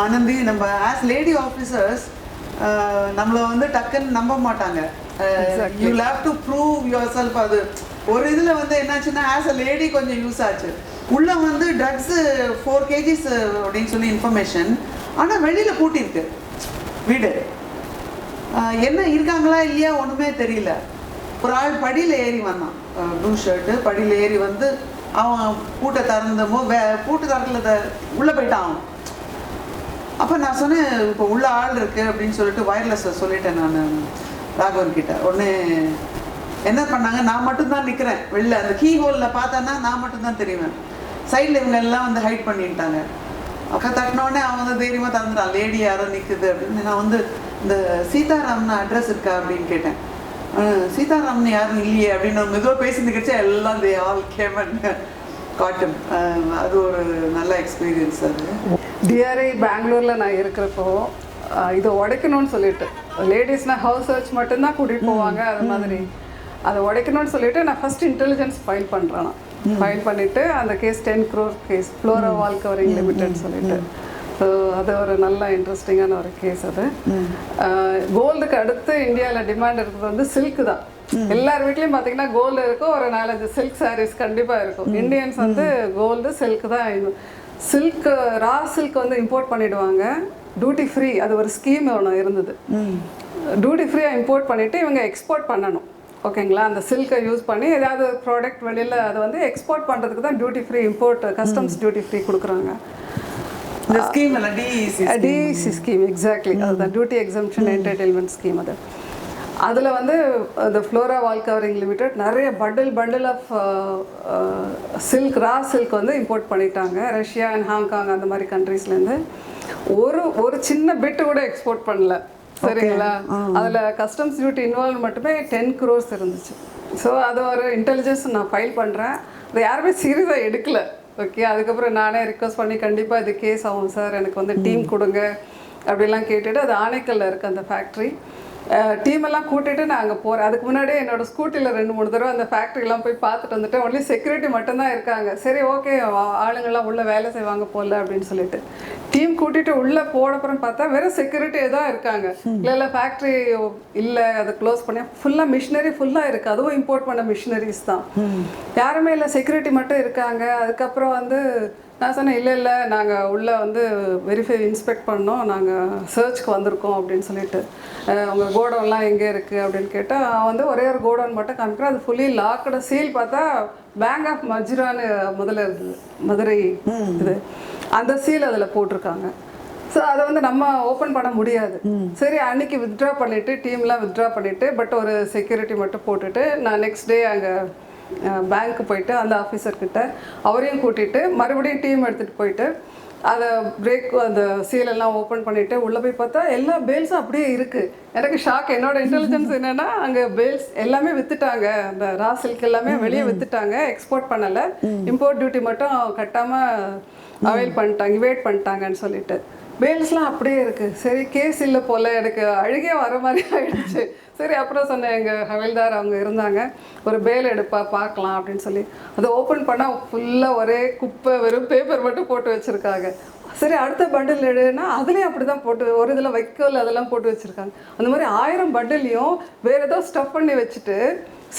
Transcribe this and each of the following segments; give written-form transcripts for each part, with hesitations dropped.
ஆனந்தி, நம்ம as lady officers நம்மளை வந்து டக்குன்னு நம்ப மாட்டாங்க. You have to prove your self. அது ஒரு இதில் வந்து என்னாச்சுன்னா ஆஸ் அ லேடி கொஞ்சம் யூஸ் ஆச்சு. உள்ளே வந்து ட்ரக்ஸு 4 kgs அப்படின்னு சொல்லி இன்ஃபர்மேஷன். ஆனால் வெளியில் பூட்டிருக்கு வீடு. என்ன இருக்காங்களா இல்லையா ஒன்றுமே தெரியல. ஒரு ஆள் படியில் ஏறி வந்தான், ப்ளூ ஷர்ட்டு, படியில் ஏறி வந்து அவன் பூட்டை திறந்தமோ பூட்டு திறக்கல உள்ளே போயிட்டான் அவன். அப்போ நான் சொன்னேன், இப்போ உள்ள ஆள் இருக்குது அப்படின்னு சொல்லிட்டு வயர்லெஸ்ஸை சொல்லிட்டேன் நான் ராகவன் கிட்ட. உடனே என்ன பண்ணாங்க, நான் மட்டும்தான் நிற்கிறேன் வெளில. அந்த கீ ஹோலில் பார்த்தேன்னா நான் மட்டும்தான் தெரியுவேன். சைடில் இவங்க எல்லாம் வந்து ஹைட் பண்ணிட்டாங்க. அக்கா தட்டினோடனே அவன் வந்து தைரியமாக திறந்துட்டான். லேடி யாரோ நிற்குது அப்படின்னு. நான் வந்து இந்த சீதாராமன் அட்ரஸ் இருக்கா அப்படின்னு கேட்டேன். சீதாராமன் யாரும் இல்லையே அப்படின்னு மெதுவாக பேசிட்டு எல்லாம் they all came and cotton. அது ஒரு நல்ல எக்ஸ்பீரியன்ஸ். அது டிஆர்ஐ பெங்களூரில் நான் இருக்கிறப்போ இதை உடைக்கணும்னு சொல்லிட்டு, லேடிஸ்னால் ஹவுஸ் சர்ச் மட்டும்தான் கூட்டிகிட்டு போவாங்க. அது மாதிரி அதை உடைக்கணும்னு சொல்லிட்டு நான் ஃபஸ்ட் இன்டெலிஜென்ஸ் ஃபைல் பண்ணுறேன். நான் ஃபைல் பண்ணிவிட்டு அந்த case 10 crore case, Flora wall covering limited சொல்லிட்டு. ஸோ அது ஒரு நல்ல இன்ட்ரெஸ்டிங்கான ஒரு கேஸ். அது கோல்டுக்கு அடுத்து இந்தியாவில் டிமாண்ட் இருக்கிறது வந்து சில்க்கு தான். எல்லார் வீட்லேயும் பார்த்தீங்கன்னா கோல்டு இருக்கும், ஒரு 4-5 சில்க் சாரீஸ் கண்டிப்பாக இருக்கும். இந்தியன்ஸ் வந்து கோல்டு சில்க் தான். சில்க் ரா சில்க் வந்து இம்போர்ட் பண்ணிவிடுவாங்க டியூட்டி ஃப்ரீ. அது ஒரு ஸ்கீம் ஒன்று இருந்தது. டியூட்டி ஃப்ரீயாக இம்போர்ட் பண்ணிவிட்டு இவங்க எக்ஸ்போர்ட் பண்ணணும். ஓகேங்களா? அந்த சில்கை யூஸ் பண்ணி ஏதாவது ப்ராடக்ட் வெளியில் அதை வந்து எக்ஸ்போர்ட் பண்ணுறதுக்கு தான் duty free import, customs duty free கொடுக்குறாங்க. இந்த ஸ்கீம் எல்லாம் டிஇசி ஸ்கீம், எக்ஸாக்ட்லி. அதுதான் டியூட்டி எக்ஸம்ஷன் என்டர்டெயின்மெண்ட் ஸ்கீம். அது அதில் வந்து இந்த ஃப்ளோரா வால் கவரிங் லிமிடெட் நிறைய bundle of silk, raw silk வந்து இம்போர்ட் பண்ணிட்டாங்க. ரஷ்யா அண்ட் ஹாங்காங் அந்த மாதிரி கண்ட்ரீஸ்லேருந்து. ஒரு சின்ன பிட்டு கூட எக்ஸ்போர்ட் பண்ணல. சரிங்களா? அதில் கஸ்டம்ஸ் டியூட்டி இன்வால்வ் மட்டுமே 10 crores இருந்துச்சு. ஸோ அது ஒரு இன்டெலிஜென்ஸ் நான் ஃபைல் பண்ணுறேன். அதை யாருமே சீரியஸாக எடுக்கல. ஓகே, அதுக்கப்புறம் நானே ரிக்வஸ்ட் பண்ணி கண்டிப்பாக இது கேஸ் ஆகும் சார், எனக்கு வந்து டீம் கொடுங்க அப்படிலாம் கேட்டுட்டு, அது ஆனைக்கல்ல இருக்குது அந்த ஃபேக்ட்ரி. டீமெல்லாம் கூட்டிகிட்டு நான் அங்கே போகிறேன். அதுக்கு முன்னாடியே என்னோடய ஸ்கூட்டியில் 2-3 தடவை அந்த ஃபேக்ட்ரிலாம் போய் பார்த்துட்டு வந்துட்டு, ஒன்லி செக்யூரிட்டி மட்டும்தான் இருக்காங்க. சரி, ஓகே, ஆளுங்கள்லாம் உள்ளே வேலை செய்வாங்க போல அப்படின்னு சொல்லிட்டு டீம் கூட்டிகிட்டு உள்ளே போனப்புறம் பார்த்தா வெறும் செக்யூரிட்டியே தான் இருக்காங்க. இல்லை ஃபேக்ட்ரி இல்லை, அதை க்ளோஸ் பண்ணி ஃபுல்லாக மிஷினரி ஃபுல்லாக இருக்குது. அதுவும் இம்போர்ட் பண்ண மிஷினரிஸ் தான், யாருமே இல்லை, செக்யூரிட்டி மட்டும் இருக்காங்க. அதுக்கப்புறம் வந்து நான் சொன்னேன், இல்லை நாங்கள் உள்ளே வந்து வெரிஃபை இன்ஸ்பெக்ட் பண்ணோம், நாங்கள் சர்ச்சுக்கு வந்திருக்கோம் அப்படின்னு சொல்லிட்டு. உங்கள் கோடவுன்லாம் எங்கே இருக்குது அப்படின்னு கேட்டால் அவன் வந்து ஒரே ஒரு கோடவுன் மட்டும் காமிக்கிறேன். அது ஃபுல்லி லாக்கோட சீல் பார்த்தா பேங்க் ஆஃப் மஜ்ரான்னு முதல்ல இருந்தது, மதுரை இது. அந்த சீல் அதில் போட்டிருக்காங்க. ஸோ அதை வந்து நம்ம ஓப்பன் பண்ண முடியாது. சரி, அன்றைக்கி வித்ட்ரா பண்ணிவிட்டு டீம்லாம் வித்ட்ரா பண்ணிவிட்டு, பட் ஒரு செக்யூரிட்டி மட்டும் போட்டுட்டு நான் நெக்ஸ்ட் டே அங்கே பேங்க்கு போயிட்டு அந்த ஆஃபீஸர்கிட்ட அவரையும் கூட்டிகிட்டு மறுபடியும் டீம் எடுத்துகிட்டு போயிட்டு அதை அந்த சீலெல்லாம் ஓப்பன் பண்ணிவிட்டு உள்ளே போய் பார்த்தா எல்லா பேல்ஸும் அப்படியே இருக்குது. எனக்கு ஷாக். என்னோடய இன்டெலிஜென்ஸ் என்னென்னா, அங்கே பேல்ஸ் எல்லாமே விற்றுட்டாங்க, அந்த ரா சில்க் எல்லாமே வெளியே விற்றுட்டாங்க, எக்ஸ்போர்ட் பண்ணலை, இம்போர்ட் டியூட்டி மட்டும் கட்டாமல் இவேட் பண்ணிட்டாங்கன்னு சொல்லிட்டு பேல்ஸ்லாம் அப்படியே இருக்குது. சரி, கேஸ் இல்லை போல், எனக்கு அழுகே வர மாதிரி ஆகிடுச்சு. சரி, அப்புறம் சொன்னேன், எங்கள் ஹவில்தார் அவங்க இருந்தாங்க, ஒரு பேல் எடுப்பா பார்க்கலாம் அப்படின்னு சொல்லி அதை ஓப்பன் பண்ணால் ஃபுல்லாக ஒரே குப்பை, வெறும் பேப்பர் மட்டும் போட்டு வச்சுருக்காங்க. சரி, அடுத்த பண்டில் எடுனா அதுலேயும் அப்படி தான் போட்டு, ஒரு இதில் வைக்கோல் அதெல்லாம் போட்டு வச்சுருக்காங்க. அந்த மாதிரி 1000 பண்டிலையும் வேறு ஏதோ ஸ்டஃப் பண்ணி வச்சுட்டு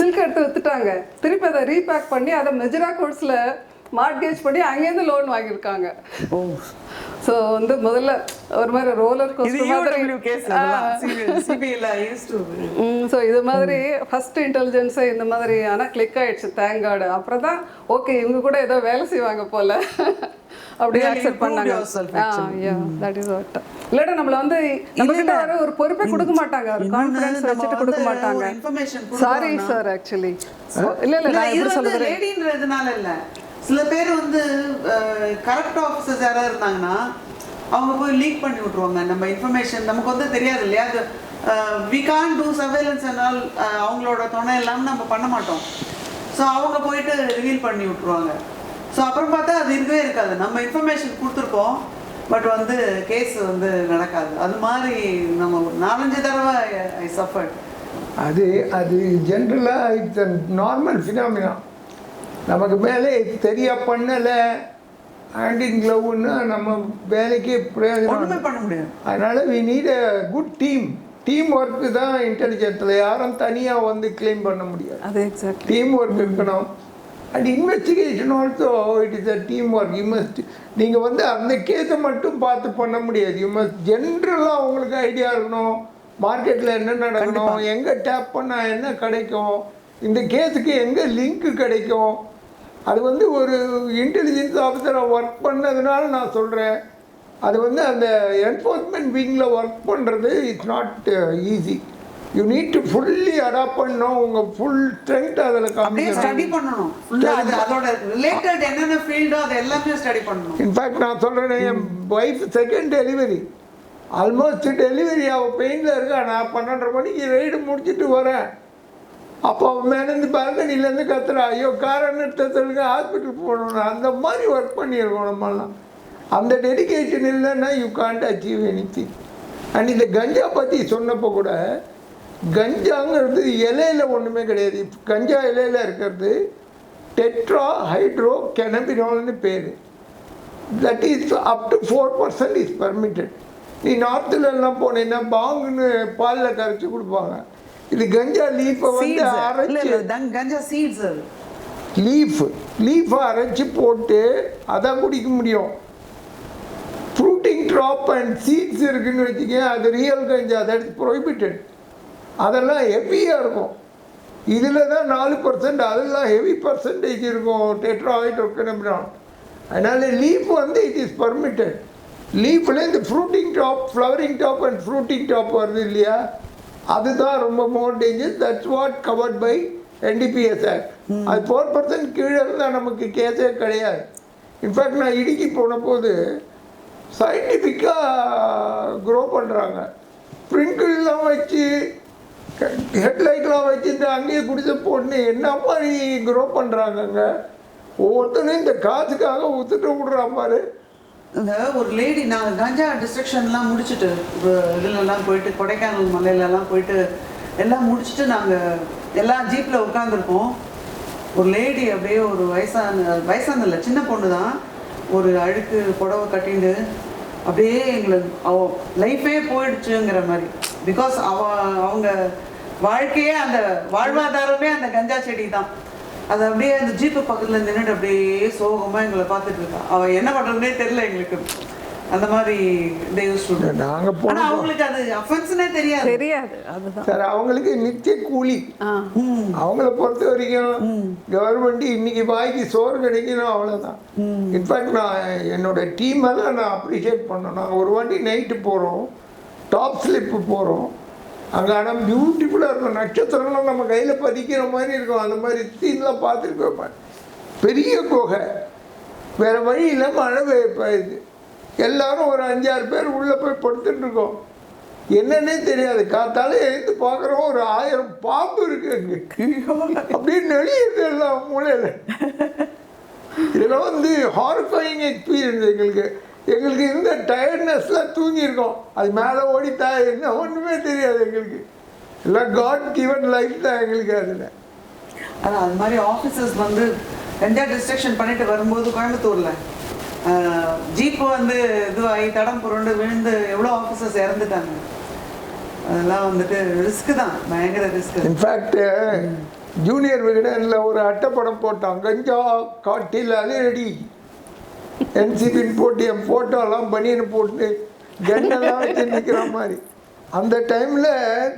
சில்க் எடுத்து விற்றுட்டாங்க. திருப்பி அதை ரீபேக் பண்ணி அதை மெஜரா கோர்ஸில் மார்ட்கேஜ் பண்ணி அங்கேருந்து லோன் வாங்கியிருக்காங்க. ஸோ வந்து முதல்ல ஒரு மாதிரி ரோலர் கோஸ்டர் மாதிரி. ஸோ இது மாதிரி ஃபர்ஸ்ட் இன்டெலிஜென்ஸை இந்த மாதிரி ஆனால் கிளிக் ஆகிடுச்சு, தேங்க் காட். அப்புறம் தான் ஓகே, இவங்க கூட ஏதோ வேலை செய்வாங்க போல் அப்படியே அக்செப்ட் பண்ணாங்க. That is what. இல்லாட்டா நம்மள வந்து நம்மகிட்ட வர ஒரு பொறுப்பை கொடுக்க மாட்டாங்க, ஒரு கான்ஃபிடன்ஸ் வச்சுட்டு கொடுக்க மாட்டாங்க. சாரி சார், ஆக்சுவலி இல்லை நான் எப்படி சொல்றது, லேடின்றதுனால இல்லை, சில பேர் வந்து கரெக்ட் ஆஃபீஸர்ஸ் யாராவது இருந்தாங்கன்னா அவங்க போய் லீக் பண்ணி விட்ருவாங்க நம்ம இன்ஃபர்மேஷன். நமக்கு வந்து தெரியாது இல்லையா, அது வி கான் டூ சர்வேலன்ஸ் என்னால் அவங்களோட துணை இல்லாமல் நம்ம பண்ண மாட்டோம். ஸோ அவங்க போயிட்டு ரிவீல் பண்ணி விட்ருவாங்க. ஸோ அப்புறம் பார்த்தா அது இருக்கவே இருக்காது, நம்ம இன்ஃபர்மேஷன் கொடுத்துருப்போம், பட் வந்து கேஸ் வந்து நடக்காது. அது மாதிரி நம்ம 4-5 தடவை ஐ சஃபர்ட். அது ஜென்ரலாக இட்ஸ் நார்மல் ஃபினாமினா. நமக்கு மேலே தெரிய பண்ணலை, ஹேண்ட் இன் க்ளவுன்னா நம்ம வேலைக்கே பிரயோஜனம். ஒண்ணுமே பண்ண முடியாது. அதனால் we need a good team work தான் இன்டெலிஜென்ஸில் யாரும் தனியாக வந்து கிளைம் பண்ண முடியாது. அது எக்ஸாக்ட்லி டீம் ஒர்க் இருக்கணும். And investigation also it is a team work. You must நீங்கள் வந்து அந்த கேஸை மட்டும் பார்த்து பண்ண முடியாது. யூ மஸ்ட் ஜென்ரலாக உங்களுக்கு ஐடியா இருக்கணும். மார்க்கெட்டில் என்ன நடக்கணும், எங்கே டேப் பண்ணால் என்ன கிடைக்கும், இந்த கேஸுக்கு எங்கே லிங்க்கு கிடைக்கும். அது வந்து ஒரு இன்டெலிஜென்ஸ் ஆஃபீஸராக ஒர்க் பண்ணதுனால நான் சொல்கிறேன். அது வந்து அந்த என்ஃபோர்ஸ்மெண்ட் விங்கில் ஒர்க் பண்ணுறது it's not easy. You need to fully adapt பண்ணணும். உங்கள் ஃபுல் ஸ்ட்ரென்த் அதில் அப்படியே ஸ்டடி பண்ணணும். ஃபுல்லா அது அதோட ரிலேட்டட் என்னென்ன ஃபீல்டோ அது எல்லாமே ஸ்டடி பண்ணணும். இன்ஃபேக்ட் நான் சொல்கிறேன், என் wife second delivery almost delivery அவள் பெயினில் இருக்கா. நான் 12:30 மணிக்கு ரைடு முடிச்சுட்டு வரேன். அப்போ அவன் மேலேருந்து பால்கனிலேருந்து கத்துறா, ஐயோ காரை நிறுத்த சொல்லுங்க, ஹாஸ்பிட்டல் போகணும். அந்த மாதிரி ஒர்க் பண்ணியிருக்கோம் நம்மலாம். அந்த டெடிகேஷன் இல்லைன்னா you can't achieve anything. And இந்த கஞ்சா பற்றி சொன்னப்போ கூட, கஞ்சாங்கிறது இலையில ஒன்றுமே கிடையாது. கஞ்சா இலையில இருக்கிறது டெட்ரா ஹைட்ரோ கெனபினால்னு பேர். That is up to 4% is permitted. நீ நார்த்துலலாம் போனீங்கன்னா பாங்குன்னு பாலில் கரைச்சி கொடுப்பாங்க. இது கஞ்சா லீஃபை வந்து அரைச்சி, கஞ்சா சீட்ஸ், அது லீஃபை அரைச்சி போட்டு அதான் குடிக்க முடியும். ஃப்ரூட்டிங் ட்ராப் அண்ட் சீட்ஸ் இருக்குதுன்னு வச்சுக்கேன், அது real ganja, that is prohibited. அதெல்லாம் ஹெவியாக இருக்கும். இதில் தான் 4%, அதெல்லாம் ஹெவி பர்சன்டேஜ் இருக்கும் டெட்ராஹைட்ரோகனபினால். அதனால் லீஃப் வந்து இட் இஸ் பர்மிட்டட். லீஃபில் இந்த fruiting top, flowering top and fruiting top வருது இல்லையா, அதுதான் ரொம்ப more danger. That's what covered by NDPS act. அது 4% கீழே இருந்தால் நமக்கு கேஸே கிடையாது. இன்ஃபேக்ட் நான் இடுக்கி போன போது சயின்டிஃபிக்காக க்ரோ பண்ணுறாங்க. ஸ்ப்ரிங்கிள்லாம் வச்சு, ஹெட்லைட்லாம் வச்சுட்டு அங்கேயே குடிச்ச போட்டு என்ன மாதிரி க்ரோ பண்ணுறாங்கங்க. ஒவ்வொருத்தனையும் இந்த காசுக்காக ஒத்துட்டு விடுறா மாதிரி. இந்த ஒரு லேடி, நாங்கள் கஞ்சா டிஸ்ட்ரக்ஷன்லாம் முடிச்சுட்டு இதுலலாம் போயிட்டு கொடைக்கானல் மலையிலலாம் போயிட்டு எல்லாம் முடிச்சுட்டு நாங்கள் எல்லாம் ஜீப்பில் உட்காந்துருப்போம். ஒரு லேடி அப்படியே ஒரு வயசான இல்லை, சின்ன பொண்ணு தான், ஒரு அழுக்கு புடவை கட்டிட்டு அப்படியே எங்களுக்கு லைஃபே போயிடுச்சுங்கிற மாதிரி. பிகாஸ் அவங்க வாழ்க்கையே, அந்த வாழ்வாதாரமே அந்த கஞ்சா செடி தான். அது அப்படியே அந்த ஜீப்பு பக்கத்தில் நின்றுட்டு அப்படியே சோகமாக எங்களை பார்த்துட்டு இருக்கா. அவள் என்ன பண்ணுறதுனே தெரியல எங்களுக்கு. அந்த மாதிரி நாங்கள் போனால் அவங்களுக்கு அது அஃபென்ஸ்னே தெரியாது. அதுதான் சார் அவங்களுக்கு நித்திய கூலி. அவங்கள பொறுத்த வரைக்கும் கவர்மெண்ட் இன்னைக்கு வாய்க்கு சோறு கிடைக்கணும், அவ்வளோதான். இன்ஃபேக்ட் நான் என்னோட டீமெல்லாம் நான் அப்ரிஷியேட் பண்ணோம். நாங்கள் ஒரு வாட்டி நைட்டு போகிறோம், டாப் ஸ்லிப்பு போகிறோம். அங்கே ஆனால் பியூட்டிஃபுல்லாக இருக்கும், நட்சத்திரம்லாம் நம்ம கையில் பதிக்கிற மாதிரி இருக்கும். அந்த மாதிரி சீன்லாம் பார்த்துருக்கோம். பெரிய குகை, வேறு வழி இல்லை, மழை பெய்யுது. எல்லாரும் ஒரு 5-6 பேர் உள்ளே போய் படுத்துட்டு இருக்கோம். என்னன்னே தெரியாது. காத்தால எழுந்து பார்க்குறோம், ஒரு 1000 பாம்பு இருக்கு அங்கே. அப்படியே நெளியுது எல்லாம் மூலையில். இதெல்லாம் வந்து ஹாரிஃபையிங் எக்ஸ்பீரியன்ஸ். எங்களுக்கு இருந்த டயர்ட்னஸ்லாம் தூங்கியிருக்கோம். அது மேலே ஓடித்தா என்ன ஒன்றுமே தெரியாது எங்களுக்கு. எல்லாம் காட் கிவன் லைஃப் தான் எங்களுக்கு. அதில் அதான் அது மாதிரி ஆஃபீஸர்ஸ் வந்து கஞ்சா டிஸ்ட்ரக்ஷன் பண்ணிட்டு வரும்போது கோயம்புத்தூரில் ஜீப்பு வந்து இதுவாகி தடம் புரண்டு விழுந்து எவ்வளோ ஆஃபீஸர்ஸ் இறந்துட்டாங்க. அதெல்லாம் வந்துட்டு ரிஸ்க்கு தான், பயங்கர ரிஸ்க். இன்ஃபேக்ட் ஜூனியர் விகடனில் ஒரு அட்டைப்படம் போட்டான், கஞ்சா காட்டில் அது ரெடி NCBன்னு போட்டு என் ஃபோட்டோலாம் பனியனு போட்டு கன்னெல்லாம் வச்சு நிற்கிற மாதிரி. அந்த டைமில்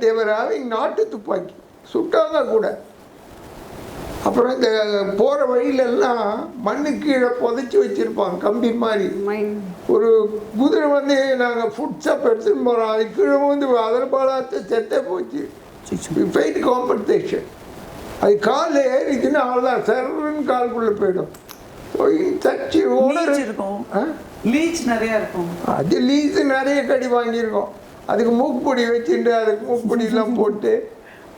தேவர் ஹேவிங் நாட்டு துப்பாக்கி சுட்டாங்க கூட. அப்புறம் இந்த போகிற வழியிலெல்லாம் மண்ணு கீழே புதைச்சி வச்சுருப்பாங்க கம்பி மாதிரி. ஒரு குதிரை வந்து நாங்கள் ஃபுட் ஸ்டாப் எடுத்துகிட்டு போகிறோம், அது கீழே வந்து அதில் பாலாத்த செத்தே போச்சு. Fight compensation. அது காலில் ஏறிச்சுன்னா அவ்வளோதான், சர்வன்னு கால்குள்ளே போயிடும். தச்சு ஓனர் இருக்கும், லீச் நிறையா இருக்கும். அது லீஸு நிறைய கடி வாங்கியிருக்கோம். அதுக்கு மூக்குப்பொடி வச்சுட்டு அதுக்கு மூக்குப்பொடியெல்லாம் போட்டு.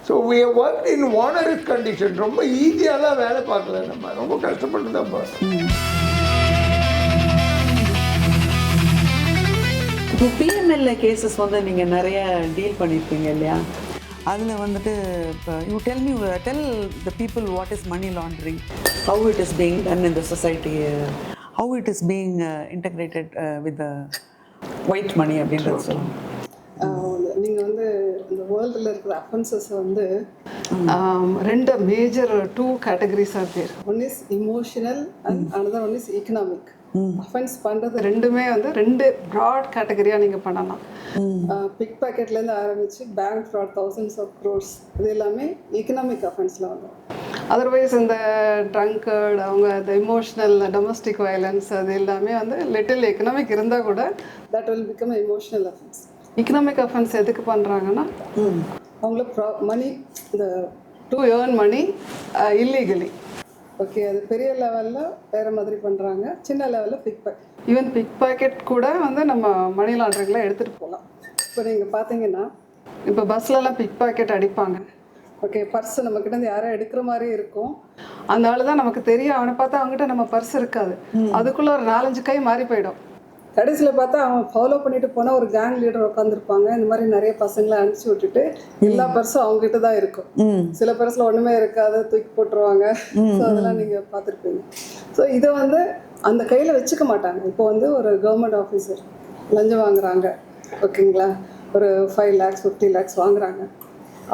So we have worked in onerous condition. ரொம்ப ஈஸியாலாம் வேலை பார்க்கல, நம்ம ரொம்ப கஷ்டப்பட்டு தான் பார்த்தோம். இப்போ PMLA கேசஸ் வந்து நீங்கள் நிறைய டீல் பண்ணியிருப்பீங்க இல்லையா? அதில் வந்துட்டு இப்போ you tell the people what is money laundering, how it is being done in the society. how it is being integrated with the white money அப்படின்றது சொல்லுங்க. நீங்கள் வந்து இந்த வேர்ல்டில் இருக்கிற அஃபென்சஸை வந்து ரெண்டு major 2 categories are there. One is emotional and another one is economic. Offence பண்ணுறது ரெண்டுமே வந்து 2 ப்ராட் கேட்டகரியாக நீங்கள் பண்ணலாம். பிக் பாக்கெட்லேருந்து ஆரம்பித்து bank fraud thousands of crores இது எல்லாமே எக்கனாமிக் அஃபென்ஸில் வந்துடும். அதர்வைஸ் இந்த ட்ரங்கர்டு அவங்க இந்த இமோஷ்னல் டொமஸ்டிக் வயலன்ஸ் அது எல்லாமே வந்து லிட்டில் எக்கனாமிக் இருந்தால் கூட that will become emotional offence. Economic offence எதுக்கு பண்ணுறாங்கன்னா அவங்கள மணி இந்த to earn money illegally. Okay, அது பெரிய லெவலில் வேறு மாதிரி பண்ணுறாங்க, சின்ன லெவலில் pickpocket. Even pickpocket கூட வந்து நம்ம மணி லாண்ட்ரிங்கில் எடுத்துகிட்டு போகலாம். இப்போ நீங்கள் பார்த்தீங்கன்னா இப்போ பஸ்லலாம் பிக் பாக்கெட் அடிப்பாங்க. ஓகே, பர்ஸ் நம்மக்கிட்ட யாரோ எடுக்கிற மாதிரி இருக்கும். அந்த ஆள் தான் நமக்கு தெரியும், அவனை பார்த்தா அவங்ககிட்ட நம்ம பர்ஸ் இருக்காது, அதுக்குள்ளே ஒரு 4-5 கை மாறி போயிடும். கடைசியில் பார்த்தா அவன் ஃபாலோ பண்ணிட்டு போனால் ஒரு கேங் லீடர் உட்காந்துருப்பாங்க. இந்த மாதிரி நிறைய பசங்களை அனுப்பிச்சி விட்டுட்டு எல்லா பர்ஸும் அவங்ககிட்ட தான் இருக்கும். சில பர்ஸில் ஒன்றுமே இருக்காது, தூக்கி போட்டுருவாங்க. ஸோ அதெல்லாம் நீங்கள் பார்த்துருப்பீங்க. ஸோ இதை வந்து அந்த கையில் வச்சுக்க மாட்டாங்க. இப்போ வந்து ஒரு கவர்மெண்ட் ஆஃபீஸர் லஞ்சம் வாங்குறாங்க, ஓகேங்களா, ஒரு 5 lakhs 50 lakhs வாங்குறாங்க.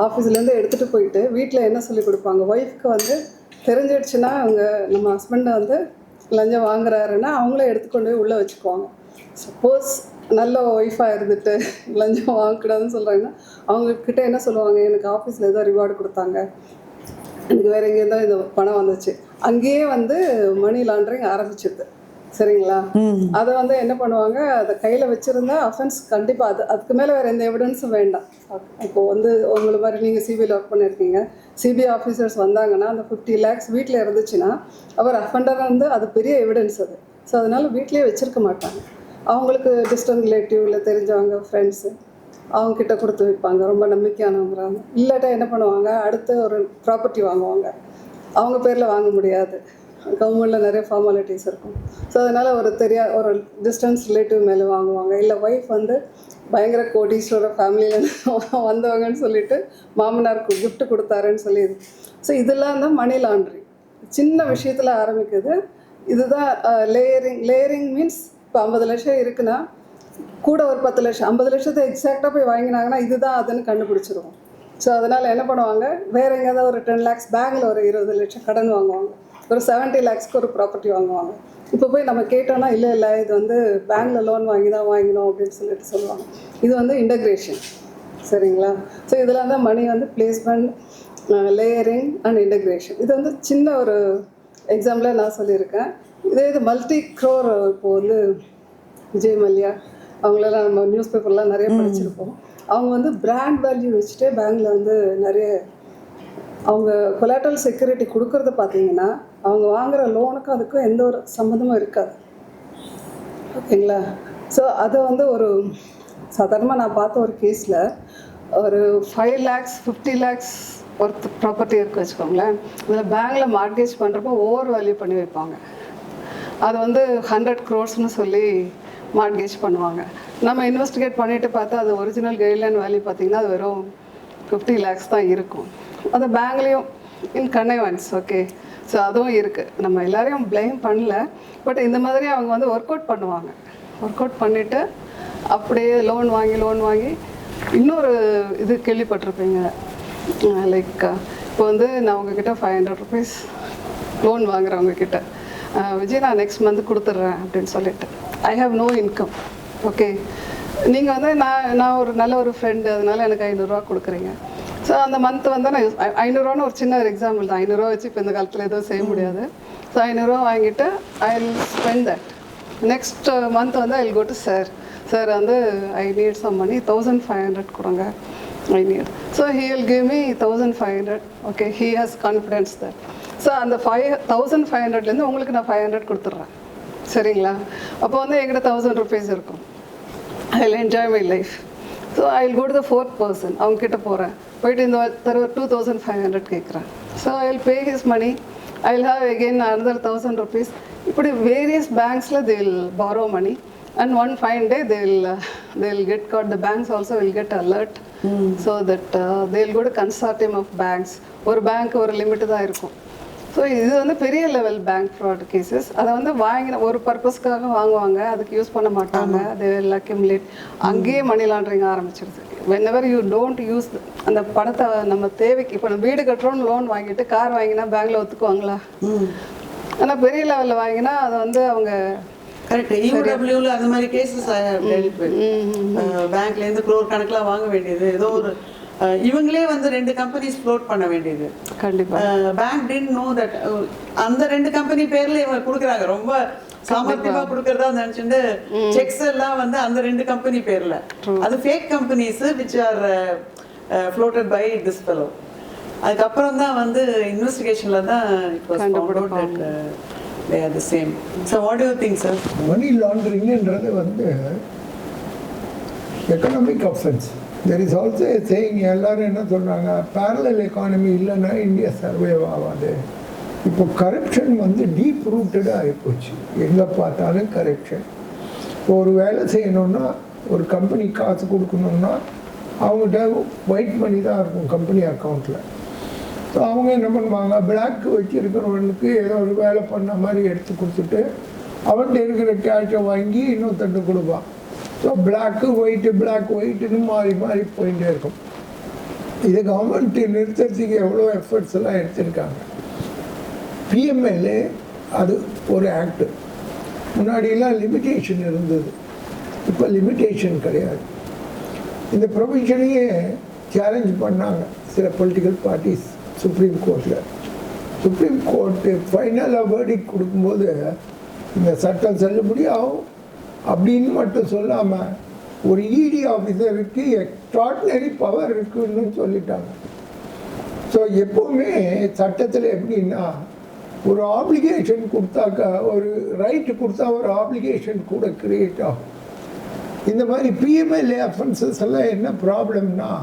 ஆஃபீஸ்லேருந்து எடுத்துகிட்டு போயிட்டு வீட்டில் என்ன சொல்லி கொடுப்பாங்க, ஒய்ஃப்க்கு வந்து தெரிஞ்சிடுச்சுன்னா அவங்க நம்ம ஹஸ்பண்டை வந்து லஞ்சம் வாங்குறாருன்னா அவங்களே எடுத்துக்கொண்டு போய் உள்ளே வச்சுக்குவாங்க. சப்போஸ் நல்ல ஒய்ஃபாக இருந்துட்டு லஞ்சம் வாங்கக்கூடாதுன்னு சொல்கிறாங்கன்னா அவங்கக்கிட்ட என்ன சொல்லுவாங்க, எனக்கு ஆஃபீஸில் ஏதோ ரிவார்டு கொடுத்தாங்க, எனக்கு வேறு எங்கேருந்தோ இந்த பணம் வந்துச்சு. அங்கேயே வந்து மணி லாண்ட்ரிங் ஆரம்பிச்சிருது. சரிங்களா? அதை வந்து என்ன பண்ணுவாங்க, அதை கையில் வச்சுருந்தா அஃபென்ஸ் கண்டிப்பாக அதுக்கு மேலே வேறு எந்த எவிடன்ஸும் வேண்டாம். இப்போது வந்து உங்களை மாதிரி நீங்கள் சிபிஐயில் ஒர்க் பண்ணியிருக்கீங்க, சிபிஐ ஆஃபீஸர்ஸ் வந்தாங்கன்னா அந்த 50 lakhs வீட்டில் இருந்துச்சுன்னா அவர் அஃபெண்டராக வந்து அது பெரிய எவிடன்ஸ் அது. ஸோ அதனால் வீட்லேயே வச்சுருக்க மாட்டாங்க. அவங்களுக்கு டிஸ்டன்ட் ரிலேட்டிவ் இல்லை தெரிஞ்சவங்க ஃப்ரெண்ட்ஸு அவங்கக்கிட்ட கொடுத்து வைப்பாங்க, ரொம்ப நம்பிக்கையானவங்கிறாங்க. இல்லாட்டா என்ன பண்ணுவாங்க, அடுத்து ஒரு ப்ராப்பர்ட்டி வாங்குவாங்க. அவங்க பேரில் வாங்க முடியாது, கவர்மெண்ட்டில் நிறைய ஃபார்மாலிட்டிஸ் இருக்கும். ஸோ அதனால் ஒரு டிஸ்டன்ஸ் ரிலேட்டிவ் மேலே வாங்குவாங்க. இல்லை ஒய்ஃப் வந்து பயங்கர கோடீஸ்வர ஃபேமிலியில் வந்தவங்கன்னு சொல்லிட்டு மாமனாருக்கு கிஃப்ட் கொடுத்தாருன்னு சொல்லிடுது. ஸோ இதெல்லாம் தான் மணி லாண்ட்ரிங். சின்ன விஷயத்தில் ஆரம்பிக்குது. இதுதான் லேயரிங் மீன்ஸ் இப்போ 50 லட்சம் இருக்குன்னா கூட ஒரு 10 லட்சம் 50 லட்சத்தை எக்ஸாக்டாக போய் வாங்கினாங்கன்னா இதுதான் அதுன்னு கண்டுபிடிச்சிருவோம். ஸோ அதனால் என்ன பண்ணுவாங்க, வேறு எங்கேயாவது ஒரு 10 lakhs பேங்கில் ஒரு 20 லட்சம் கடன் வாங்குவாங்க, ஒரு 70 lakhsக்கு ஒரு ப்ராப்பர்ட்டி வாங்குவாங்க. இப்போ போய் நம்ம கேட்டோன்னா இல்லை இது வந்து பேங்கில் லோன் வாங்கி தான் வாங்கினோம் அப்படின்னு சொல்லிட்டு சொல்லுவாங்க. இது வந்து இன்டகிரேஷன். சரிங்களா? ஸோ இதெல்லாம் தான் மணி வந்து பிளேஸ்மெண்ட், லேயரிங் அண்ட் இன்டகிரேஷன். இது வந்து சின்ன ஒரு எக்ஸாம்பிளாக நான் சொல்லியிருக்கேன். இது மல்டி க்ரோர். இப்போது வந்து விஜய் மல்யா அவங்களெல்லாம் நம்ம நியூஸ் பேப்பர்லாம் நிறைய படிச்சிருப்போம். அவங்க வந்து பிராண்ட் வேல்யூ வச்சுட்டு பேங்கில் வந்து நிறைய அவங்க கொலாட்ரல் செக்யூரிட்டி கொடுக்கறத பார்த்தீங்கன்னா அவங்க வாங்குகிற லோனுக்கும் அதுக்கும் எந்த ஒரு சம்மந்தமும் இருக்காது. ஓகேங்களா? ஸோ அதை வந்து ஒரு சாதாரணமாக நான் பார்த்த ஒரு கேஸில் ஒரு 5 lakhs 50 lakhs ஒர்த் ப்ராப்பர்ட்டி இருக்குது வச்சுக்கோங்களேன். அதில் பேங்கில் மார்கேஜ் பண்ணுறப்போ ஓவர் வேல்யூ பண்ணி வைப்பாங்க. அது வந்து 100 crores சொல்லி மார்கேஜ் பண்ணுவாங்க. நம்ம இன்வெஸ்டிகேட் பண்ணிவிட்டு பார்த்தா அது ஒரிஜினல் கைட்லைன் வேல்யூ பார்த்திங்கன்னா அது வெறும் 50 lakhs தான் இருக்கும். அது பேங்க்லேயும் இன் கன்னைவன்ஸ். ஓகே, ஸோ அதுவும் இருக்குது. நம்ம எல்லோரையும் ப்ளேம் பண்ணல, பட் இந்த மாதிரி அவங்க வந்து ஒர்க் அவுட் பண்ணுவாங்க. ஒர்க் அவுட் பண்ணிவிட்டு அப்படியே லோன் வாங்கி இன்னொரு இது கேள்விப்பட்டிருப்பீங்க. லைக் இப்போ வந்து நான் உங்ககிட்ட 500 rupees லோன் வாங்குறவங்க கிட்ட, விஜய் நான் நெக்ஸ்ட் மந்த் கொடுத்துட்றேன் அப்படின்னு சொல்லிட்டு, I have no income. Okay, நீங்கள் வந்து நான் ஒரு நல்ல ஒரு ஃப்ரெண்டு, அதனால எனக்கு 500 ரூபா கொடுக்குறீங்க. ஸோ அந்த மந்த் வந்து நான் 500 ரூபான்னு ஒரு சின்ன ஒரு எக்ஸாம்பிள் தான். 500 ரூபா வச்சு இப்போ இந்த காலத்தில் எதுவும் செய்ய முடியாது. ஸோ 500 ரூபா வாங்கிட்டு I will spend that. Next month வந்து I will go to sir வந்து ஐ நீட் சம் மணி, 1500 கொடுங்க, I need. So he will give me 1500. Okay, he has confidence that. So அந்த 1500லேருந்து உங்களுக்கு நான் 500 கொடுத்துட்றேன். சரிங்களா? அப்போ வந்து என்கிட்ட 1000 rupees இருக்கும். I will enjoy my life. So I will go to the 4th person. அவங்ககிட்ட போகிறேன், போயிட்டு இந்த தடவை 2500 கேட்குறேன். So I will pay his money. I will have again another 1000 rupees. இப்படி various பேங்க்ஸில் they will borrow money. And one fine day they will get caught. The banks also will get alert, so that they will go to consortium of banks. ஒரு bank ஒரு limit தான் இருக்கும். So இது வந்து பெரிய level bank fraud cases. அதை வந்து வாங்கின ஒரு பர்பஸ்க்காக வாங்குவாங்க, அதுக்கு யூஸ் பண்ண மாட்டாங்க, அது அக்யூமுலேட், அங்கேயே மணி லாண்ட்ரிங் ஆரம்பிச்சிருது. whenever you don't use அந்த பணத்தை நம்ம தேவைக்கு, இப்போ நம்ம வீடு கட்டுறோன்னு லோன் வாங்கிட்டு கார் வாங்கினா பேங்க்ல ஒத்துக்குவாங்களா? ஆனால் பெரிய லெவலில் வாங்கினா அதை வந்து அவங்க கரெக்ட். யூடபிள்யூல அந்த மாதிரி கேசஸ் பேங்க்லேருந்து க்ரோர் கணக்கில் வாங்க வேண்டியது, ஏதோ ஒரு இவங்களே வந்து 2 கம்பெனிஸ் ஃப்ளோட் பண்ண வேண்டியது. கண்டிப்பாக பேங்க் டிடன்ட் நோ தட் அந்த 2 கம்பெனி பேர்ல இவங்க கொடுக்குறாங்க, ரொம்ப சாமர்த்தியமா கொடுக்கறதா நினைச்சுட்டு செக்ஸ் எல்லாம் வந்து அந்த 2 கம்பெனி பேர்ல, அது fake companies which are floated by this fellow. அதுக்கப்புறம் தான் வந்து இன்வெஸ்டிகேஷன்ல தான் it was found out that they are the same. So what do you think, sir? மணி லாண்டரிங்ன்றது வந்து economic offence. There is also saying, எல்லாரும் என்ன சொல்கிறாங்க, பேரலல் எக்கானமி இல்லைன்னா India survive ஆகாது. இப்போ கரப்ஷன் வந்து டீப் ரூட்டடாக ஆகிப்போச்சு, எங்கே பார்த்தாலும் கரப்ஷன். இப்போ ஒரு வேலை செய்யணுன்னா, ஒரு கம்பெனி காசு கொடுக்கணுன்னா அவங்ககிட்ட ஒயிட் மணி தான் இருக்கும் கம்பெனி அக்கௌண்ட்டில். ஸோ அவங்க என்ன பண்ணுவாங்க, பிளாக் வச்சுருக்கிறவனுக்கு ஏதோ ஒரு வேலை பண்ண மாதிரி எடுத்து கொடுத்துட்டு அவன்கிட்ட இருக்கிற கேஷை வாங்கி இன்னொருத்தட்டு கொடுப்பான். ஸோ பிளாக்கு ஒயிட்டுன்னு மாறி மாறி போயிட்டே இருக்கும். இதை கவர்மெண்ட்டு நிறுத்துறதுக்கு எவ்வளோ எஃபர்ட்ஸ் எல்லாம் எடுத்திருக்காங்க. பிஎம்எல்ஏ அது ஒரு ஆக்டு. முன்னாடியெல்லாம் லிமிட்டேஷன் இருந்தது, இப்போ லிமிட்டேஷன் கிடையாது. இந்த ப்ரொவிஷனையே சேலஞ்ச் பண்ணாங்க சில பொலிட்டிக்கல் பார்ட்டிஸ் சுப்ரீம் கோர்ட்டில். சுப்ரீம் கோர்ட்டு ஃபைனலாக வேர்டிக்ட் கொடுக்கும்போது இந்த சட்டம் செல்லுபடி ஆகும் அப்படின்னு மட்டும் சொல்லாமல் ஒரு இடி ஆஃபீஸருக்கு எக்ஸ்ட்ராடினரி பவர் இருக்குன்னு சொல்லிட்டாங்க. ஸோ எப்போவுமே சட்டத்தில் எப்படின்னா, ஒரு ஆப்ளிகேஷன் கொடுத்தாக்கா, ஒரு ரைட்டு கொடுத்தா ஒரு ஆப்ளிகேஷன் கூட கிரியேட் ஆகும். இந்த மாதிரி பிஎம்எல்ஏ அஃபென்சஸ் எல்லாம் என்ன ப்ராப்ளம்னா,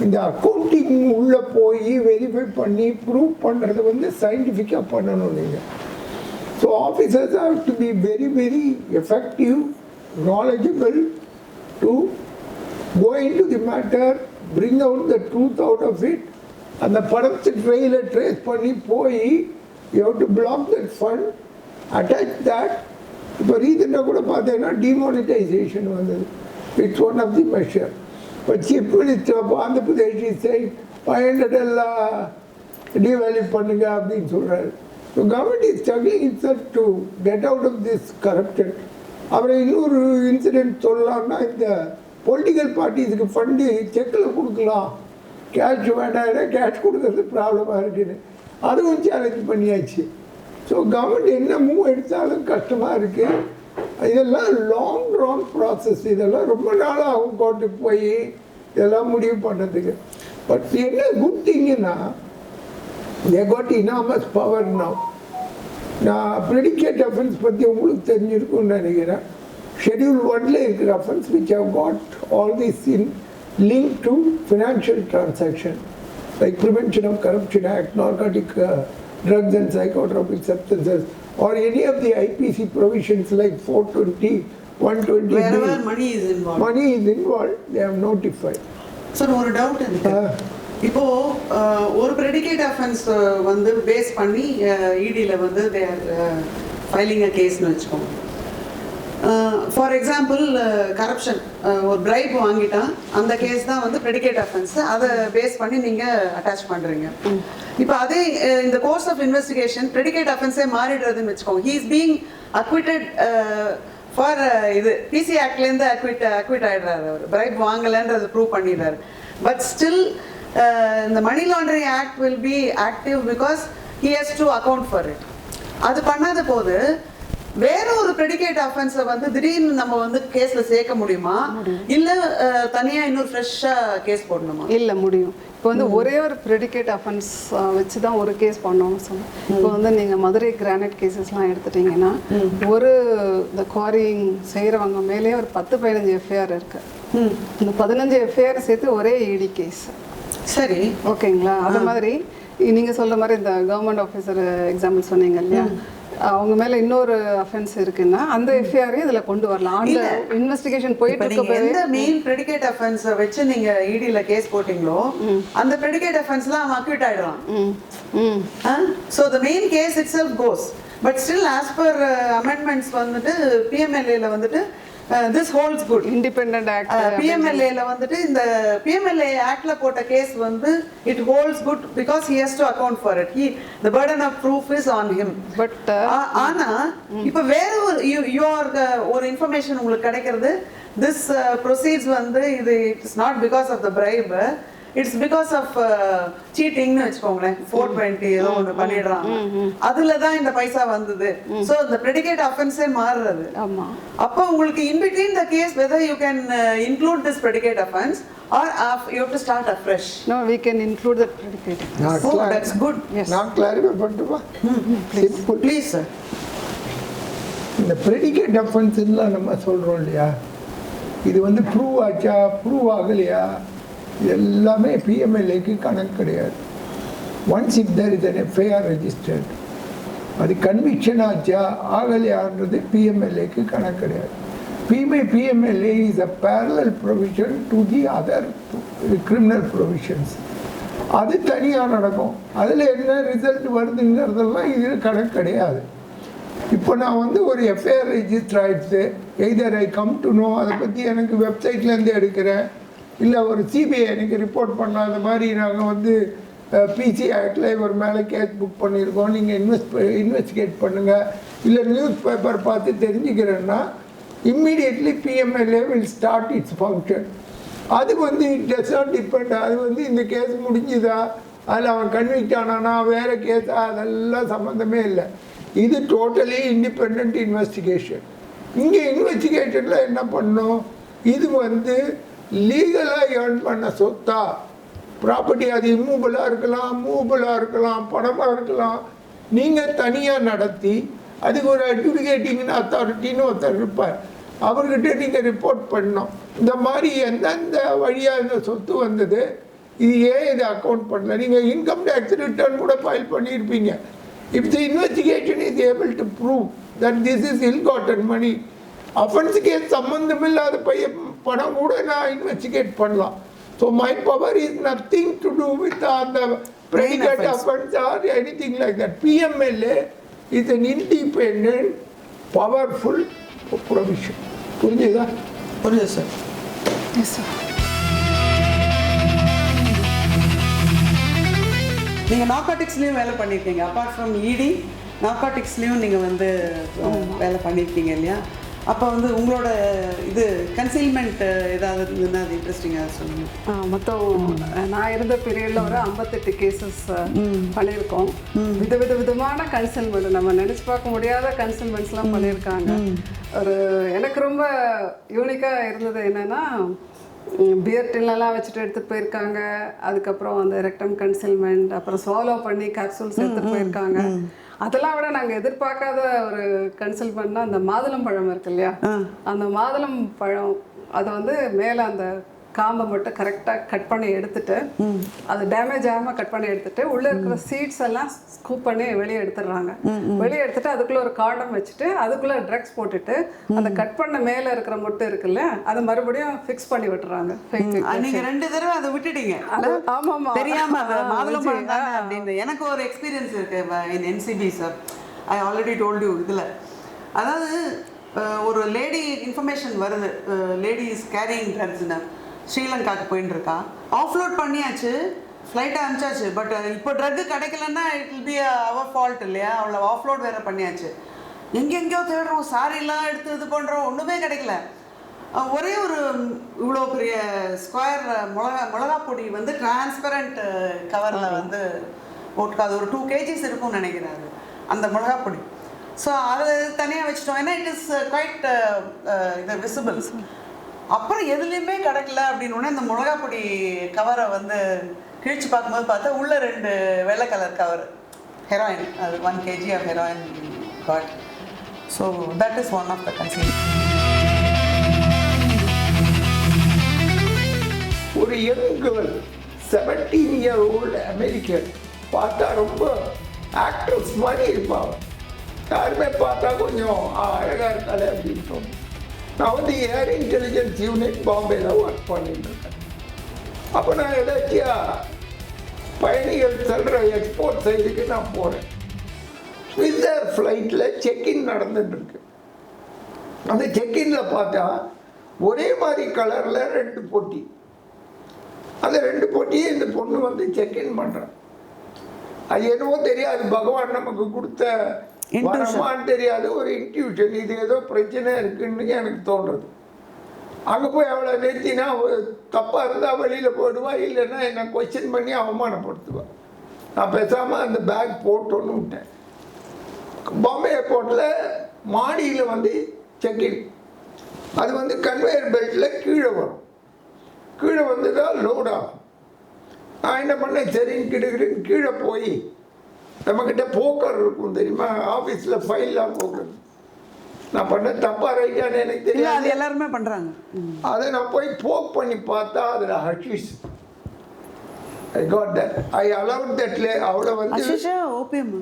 இந்த அக்கௌண்டிங் உள்ளே போய் வெரிஃபை பண்ணி ப்ரூவ் பண்ணுறது வந்து சயின்டிஃபிக்காக பண்ணணும் நீங்கள். So officers have to be very, very effective, knowledgeable to go into the matter, bring out the truth out of it. And the பணத்தை ட்ரெயிலில் ட்ரேஸ் பண்ணி போய் you have to block that fund, attach that. இப்போ ரீசெண்டாக கூட பார்த்தீங்கன்னா demonetisation வந்தது. It's one of the measure. இப்போ chief minister of Andhra Pradesh இசை 500 எல்லாம் டிவேல்யூ பண்ணுங்க அப்படின்னு சொல்கிறாரு. So government is struggling itself to get out of this corruption. அப்புறம் இன்னொரு இன்சிடென்ட் சொல்லலாம்னா, இந்த பொலிட்டிக்கல் பார்ட்டிஸுக்கு ஃபண்டு செக்கில் கொடுக்கலாம், கேஷ் வேண்டாம், கேஷ் கொடுக்கறது ப்ராப்ளமாக இருக்குன்னு அதுவும் சேலஞ்ச் பண்ணியாச்சு. ஸோ கவர்மெண்ட் என்ன மூவ் எடுத்தாலும் கஷ்டமாக இருக்குது. இதெல்லாம் லாங் ப்ராசஸ், இதெல்லாம் ரொம்ப நாளாக அவங்க கோர்ட்டுக்கு போய் இதெல்லாம் முடிவு பண்ணுறதுக்கு. பட் என்ன குட் திங்குன்னா, they got enormous power now. நான் ப்ரெடிகேட் அஃபென்ஸ் பற்றி உங்களுக்கு தெரிஞ்சிருக்கும்னு நினைக்கிறேன். ஷெட்யூல் 1ல இருக்கிற அஃபென்ஸ் which have got all this in linked to financial transaction like Prevention of Corruption Act, Narcotic Drugs and Psychotropic Substances, or any of the IPC provisions like 420, 120. Wherever money is involved, they have notified. Sir, ஒரு doubt இருக்கு. இப்போ ஒரு predicate offence வந்து base பண்ணி இடியில் வந்து they are filing அ கேஸ்னு வச்சுக்கோங்க. For example corruption, ஒரு bribe வாங்கிட்டான், அந்த கேஸ் தான் வந்து ப்ரெடிகேட் அஃபென்ஸ், அதை பேஸ் பண்ணி நீங்கள் அட்டாச் பண்ணுறீங்க. இப்போ அதே இந்த கோர்ஸ் ஆஃப் இன்வெஸ்டிகேஷன் ப்ரெடிகேட் அஃபென்ஸே மாறிடுறதுன்னு வச்சுக்கோங்க. ஹீ இஸ் பீங் அக்விட்டட் ஃபார் இது பிசி ஆக்ட்லேருந்து அக்விட் ஆகிடுறாரு. அவர் பிரைப் வாங்கலைன்றது ப்ரூவ் பண்ணிடுறாரு. But still the money laundering act will be active because he has to account for it. அது பண்ணாத போது வேற ஒரு ப்ரெடிகேட் அஃபென்ஸை வந்து திடீர்னு நம்ம வந்து கேஸ்ல சேர்க்க முடியுமா, இல்ல தனியா இன்னொரு ஃப்ரெஷ்ஷா கேஸ் போடணுமா? இல்ல முடியும். இப்போ வந்து ஒரே ஒரு ப்ரெடிகேட் அஃபென்ஸ் வச்சு தான் ஒரு கேஸ் பண்ணோம்னு சொன்னோம். இப்போ வந்து நீங்கள் மதுரை கிரானைட் கேசஸ்லாம் எடுத்துட்டிங்கன்னா, ஒரு இந்த குவாரிங் செய்கிறவங்க மேலேயே ஒரு 10-15 எஃப்ஐஆர் இருக்கு. இந்த 15 எஃப்ஐஆர் சேர்த்து ஒரே இடி கேஸ். சரி, ஓகேங்களா? அது மாதிரி நீங்கள் சொல்கிற மாதிரி இந்த கவர்மெண்ட் ஆஃபீஸர் எக்ஸாம்பிள் சொன்னீங்க இல்லையா, அவங்க மேலே இன்னொரு அஃபென்ஸ் இருக்குன்னா அந்த எஃப்ஐஆரையும் இதில் கொண்டு வரலாம். அந்த இன்வெஸ்டிகேஷன் போயிட்டு இருக்க எந்த மெயின் ப்ரெடிகேட் அஃபென்ஸை வச்சு நீங்கள் இடியில் கேஸ் போட்டிங்களோ அந்த ப்ரெடிகேட் அஃபென்ஸ்லாம் அவன் acute ஆகிடுவான். So the main case itself goes. But still, as per amendments வந்துட்டு PMLA வந்துட்டு this holds good. Independent Act. PMLA வந்துட்டு இந்த PMLA Actல போட்ட கேஸ் வந்து it holds good because he has to account for it. The burden of proof is on him. But ஆனா இப்போ வேற ஒரு இன்ஃபர்மேஷன் உங்களுக்கு கிடைக்கிறது, this proceeds வந்து இது it's not because of the bribe, it's because of cheatingனு வச்சுக்கோங்களேன். 420 ஏதோ ஒன்று பண்ணிடுறாங்க, அதுல தான் இந்த பைசா வந்தது. ஸோ இந்த ப்ரெடிகேட் அஃபென்ஸே மாறுறது. அப்போ உங்களுக்கு in between the case whether you can include this predicate offense or you have to start afresh. No, we can include the predicate. Oh, that's good. Yes. நான் கிளாரிஃபை பண்ணிட்டுமா? Please sir. இந்த predicate அஃபென்ஸ்லாம் நம்ம சொல்கிறோம் இல்லையா, இது வந்து prove ஆச்சா prove ஆகலையா எல்லாமே பிஎம்எல்ஏக்கு கணக்கு கிடையாது. Once if there is an FIR registered, அது கன்விக்ஷன் ஆச்சா ஆகலையான்றது பிஎம்எல்ஏக்கு கணக்கு கிடையாது. PMLA is a parallel provision to the other criminal provisions. அது தனியாக நடக்கும். அதில் என்ன ரிசல்ட் வருதுங்கிறதெல்லாம் இதில் கணக்கு கிடையாது. இப்போ நான் வந்து ஒரு எஃப்ஐஆர் ரெஜிஸ்டர் ஆகிடுச்சு, either I come to know, அதை பற்றி எனக்கு வெப்சைட்லேருந்து எடுக்கிறேன், இல்லை ஒரு சிபிஐ எனக்கு ரிப்போர்ட் பண்ணலாம், அந்த மாதிரி நாங்கள் வந்து பிசி ஆக்டில் இவர் மேலே கேஸ் புக் பண்ணியிருக்கோம், நீங்கள் இன்வெஸ்டிகேட் பண்ணுங்கள், இல்லை நியூஸ் பேப்பர் பார்த்து தெரிஞ்சுக்கிறேன்னா immediately PMLA will start its function. அது வந்து இட் டஸ் நாட் டிபெண்ட். அது வந்து இந்த கேஸ் முடிஞ்சுதா, அதில் அவன் கன்விக்ட் ஆனானா வேறு கேஸா, அதெல்லாம் சம்மந்தமே இல்லை. இது டோட்டலி இண்டிபெண்ட் இன்வெஸ்டிகேஷன். இங்கே இன்வெஸ்டிகேஷனில் என்ன பண்ணோம், இது வந்து லீகலாக ஏர்ன் பண்ண சொத்தா, ப்ராப்பர்ட்டி, அது இம்மூவபிளாக இருக்கலாம், மூவபிளாக இருக்கலாம், பணமாக இருக்கலாம், நீங்கள் தனியாக நடத்தி அதுக்கு ஒரு அட்ஜுடிகேட்டிங்னு அத்தாரிட்டின்னு ஒருத்தர் இருப்பார், அவர்கிட்ட நீங்கள் ரிப்போர்ட் பண்ணோம், இந்த மாதிரி எந்தெந்த வழியாக இந்த சொத்து வந்தது, இது ஏன் இதை அக்கௌண்ட் பண்ணல. நீங்கள் இன்கம் டேக்ஸ் ரிட்டர்ன் கூட ஃபைல் பண்ணியிருப்பீங்க. If the investigation is able to prove that this is ill-gotten money, அஃபென்ஸுக்கே சம்மந்தமில்லாத பணம் கூட நான் இன்வெஸ்டிகேட் பண்ணலாம். So my power is nothing to do with அந்த predicate offense or anything like that. PMLA is an independent, powerful provision. புரிஞ்சுதா? புரியுது sir. Yes sir. நீங்கள் நார்காட்டிக்ஸ்லேயும் வேலை பண்ணியிருக்கீங்க. அப்பார்ட் ஃப்ரம் இடி நார்காட்டிக்ஸ்லேயும் நீங்கள் வந்து வேலை பண்ணியிருக்கீங்க இல்லையா? அப்போ வந்து உங்களோட இது கன்சீல்மெண்ட் ஏதாவது இருந்ததுன்னா அது இன்ட்ரெஸ்டிங்காக சொல்லுங்கள். மொத்தம் நான் இருந்த பீரியடில் ஒரு 58 கேசஸ் பண்ணியிருக்கோம். விதமான கன்சல்மெண்ட், நம்ம நினச்சி பார்க்க முடியாத கன்சல்மெண்ட்ஸ்லாம் பண்ணியிருக்காங்க. ஒரு எனக்கு ரொம்ப யூனிக்காக இருந்தது என்னென்னா, பியர் டின்லாம் வச்சுட்டு எடுத்துகிட்டு போயிருக்காங்க. அதுக்கப்புறம் அந்த ரெக்டம் கன்சல்மெண்ட், அப்புறம் ஸ்வாலோ பண்ணி கேப்சூல்ஸ் எடுத்துகிட்டு போயிருக்காங்க. அதெல்லாம் விட நாங்கள் எதிர்பார்க்காத ஒரு கன்சல்மெண்ட்னா அந்த மாதுளம் பழம் இருக்கு இல்லையா, அந்த மாதுளம் பழம் அதை வந்து மேலே அந்த காம்பை மட்டும் கரெக்டாக கட் பண்ணி எடுத்துட்டு, அது டேமேஜ் ஆகாமல் கட் பண்ணி எடுத்துட்டு, உள்ளே இருக்கிற சீட்ஸ் எல்லாம் ஸ்கூப் பண்ணி வெளியே எடுத்துடுறாங்க. வெளியே எடுத்துட்டு அதுக்குள்ளே ஒரு கார்டம் வச்சுட்டு அதுக்குள்ளே ட்ரக்ஸ் போட்டுட்டு அந்த கட் பண்ண மேலே இருக்கிற முட்டை இருக்குல்ல அதை மறுபடியும் ஃபிக்ஸ் பண்ணி விட்டுறாங்க. நீங்கள் 2 தடவை அதை விட்டுட்டீங்க. ஆமாம், தெரியாமல் அதை மாதுளம் பழம் தானே அப்படின்னு. எனக்கு ஒரு எக்ஸ்பீரியன்ஸ் இருக்கு in NCB sir. I already told you. இதில் அதாவது ஒரு லேடி இன்ஃபர்மேஷன் வருது, லேடி இஸ் கேரிங் ட்ரக்ஸ்னு, ஸ்ரீலங்காவுக்கு போயின்னு இருக்கா. ஆஃப்லோட் பண்ணியாச்சு, ஃப்ளைட்டை அனுப்பிச்சாச்சு. பட் இப்போ ட்ரக்கு கிடைக்கலன்னா it will be our fault இல்லையா? அவளை ஆஃப்லோட் வேறு பண்ணியாச்சு. எங்கெங்கேயோ தேடுறோம், சாரிலாம் எடுத்து இது பண்ணுறோம், ஒன்றுமே கிடைக்கல. ஒரே ஒரு இவ்வளோ பெரிய ஸ்கொயர் மிளகா பொடி வந்து டிரான்ஸ்பரண்ட் கவரில் வந்து போட்டு, அது ஒரு 2 kgs இருக்கும்னு நினைக்கிறாரு அந்த மிளகா பொடி. ஸோ அதை தனியாக வச்சுட்டோம், ஏன்னா இட் இஸ் குவைட் இது விசிபிள். அப்புறம் எதுலேயுமே கிடைக்கல அப்படின்னு இந்த மிளகா பொடி கவரை வந்து கிழிச்சு பார்க்கும்போது பார்த்தா உள்ள 2 வெள்ளை கலர் கவர் ஹெராயின், அது 1 kg of heroin caught. So that is one of the conceal. ஒரு யங் கேர்ள் 17-year-old அமெரிக்கன், பார்த்தா ரொம்ப ஆக்ட்ரஸ் மாதிரி இருப்பாங்க. யாருமே பார்த்தா கொஞ்சம் அழகாக இருக்காளே அப்படின்னு தோணும். நான் வந்து ஏர் இன்டெலிஜென்ஸ் யூனிட் பாம்பேல ஒர்க் பண்ணிட்டு இருக்கேன். அப்போ நான் ஏதாச்சியா பயணிகள் செல்கிற எக்ஸ்போர்ட் சைடுக்கு நான் போகிறேன். ஸ்விஸ்ஸர் ஃப்ளைட்டில் செக்இன் நடந்துட்டு இருக்கு. அந்த செக்இனில் பார்த்தா ஒரே மாதிரி கலரில் 2 பொட்டி. அந்த 2 பொட்டியை இந்த பொண்ணு வந்து செக்இன் பண்ணுறேன். அது என்னவோ தெரியாது, பகவான் நமக்கு கொடுத்த வரமான்னு தெரியாது, ஒரு இன்ட்யூஷன். இது ஏதோ பிரச்சனை இருக்குன்னு எனக்கு தோன்றுறது. அங்கே போய் அவளை நிறுத்தினா தப்பாக இருந்தால் வெளியில் போயிடுவா, இல்லைன்னா என்னை கொஸ்டின் பண்ணி அவமானப்படுத்துவாள். நான் பேசாமல் அந்த பேக் போட்டோன்னு விட்டேன். பாம்பே ஏர்போர்ட்டில் மாடியில் வந்து செக்இன். அது வந்து கன்வேயர் பெல்ட்டில் கீழே வரும். கீழே வந்து தான் லோட் ஆகும். நான் என்ன பண்ணேன், சரின்னு கிடுக்கிடுன்னு கீழே போய் நம்மக்கிட்ட போக்கர் இருக்கும் தெரியுமா, ஆஃபீஸில் ஃபைல்லாம் போக்கர். நான் பண்ண தப்பா ரைட்டான்னு எனக்கு தெரியாது, அது எல்லாருமே பண்ணுறாங்க. அதை நான் போய் போக் பண்ணி பார்த்தா அதில் hashish. I got that, I allowed தட்ல. அவளை வந்து ஓபிஎம்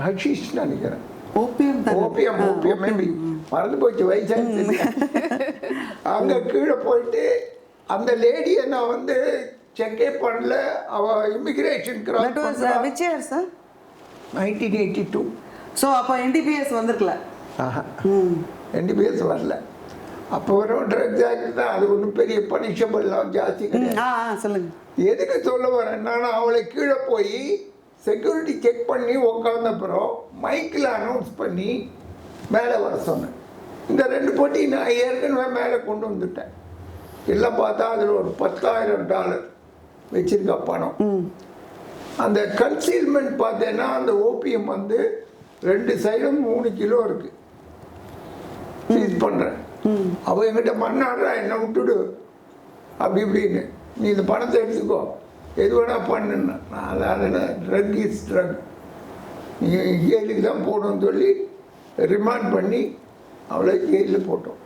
ஹஷீஷ் நினைக்கிறேன், ஓபிஎம் ஓபிஎம் ஓபிஎம் மேபி மறந்து போச்சு, வயசாச்சு. அங்கே கீழே போயிட்டு அந்த லேடியை நான் வந்து செக்கே பண்ணல. அவள் immigration cross. which year sir? 1982. So அப்போ NDPS வந்திருக்கல? NDPS வரல. அப்போ வரும் ட்ரக்ஸ் ஆக்ட் தான், அது ஒன்றும் பெரிய பனிஷபிள்லாம் ஜாஸ்தி கிடையாது. சொல்லுங்க. எதுக்கு சொல்ல வரேன், நான் அவளை கீழே போய் செக்யூரிட்டி செக் பண்ணி உட்காந்தப்புறம் மைக்கில் அனௌன்ஸ் பண்ணி மேலே வர சொன்னேன். இந்த 2 பொட்டி நான் ஏற்கனவே மேலே கொண்டு வந்துட்டேன். எல்லாம் பார்த்தா அதில் ஒரு $10,000 வச்சிருக்க பணம். அந்த கன்சீல்மெண்ட் பார்த்தேன்னா அந்த ஓபிஎம் வந்து 2 சைடும் 3 கிலோ இருக்கு. சீஸ் பண்ணுறேன். அவள் என்கிட்ட மண்ணாடுறா, என்னை விட்டுடு அப்படி இப்படின்னு, நீ இந்த பணத்தை எடுத்துக்கோ, எது வேணா பண்ணுன்னா. நான் அதில் ட்ரக் இஸ் ட்ரக், நீ ஜெயிலுக்கு தான் போகணும்னு சொல்லி ரிமாண்ட் பண்ணி அவளை ஜெயிலில் போட்டோம்.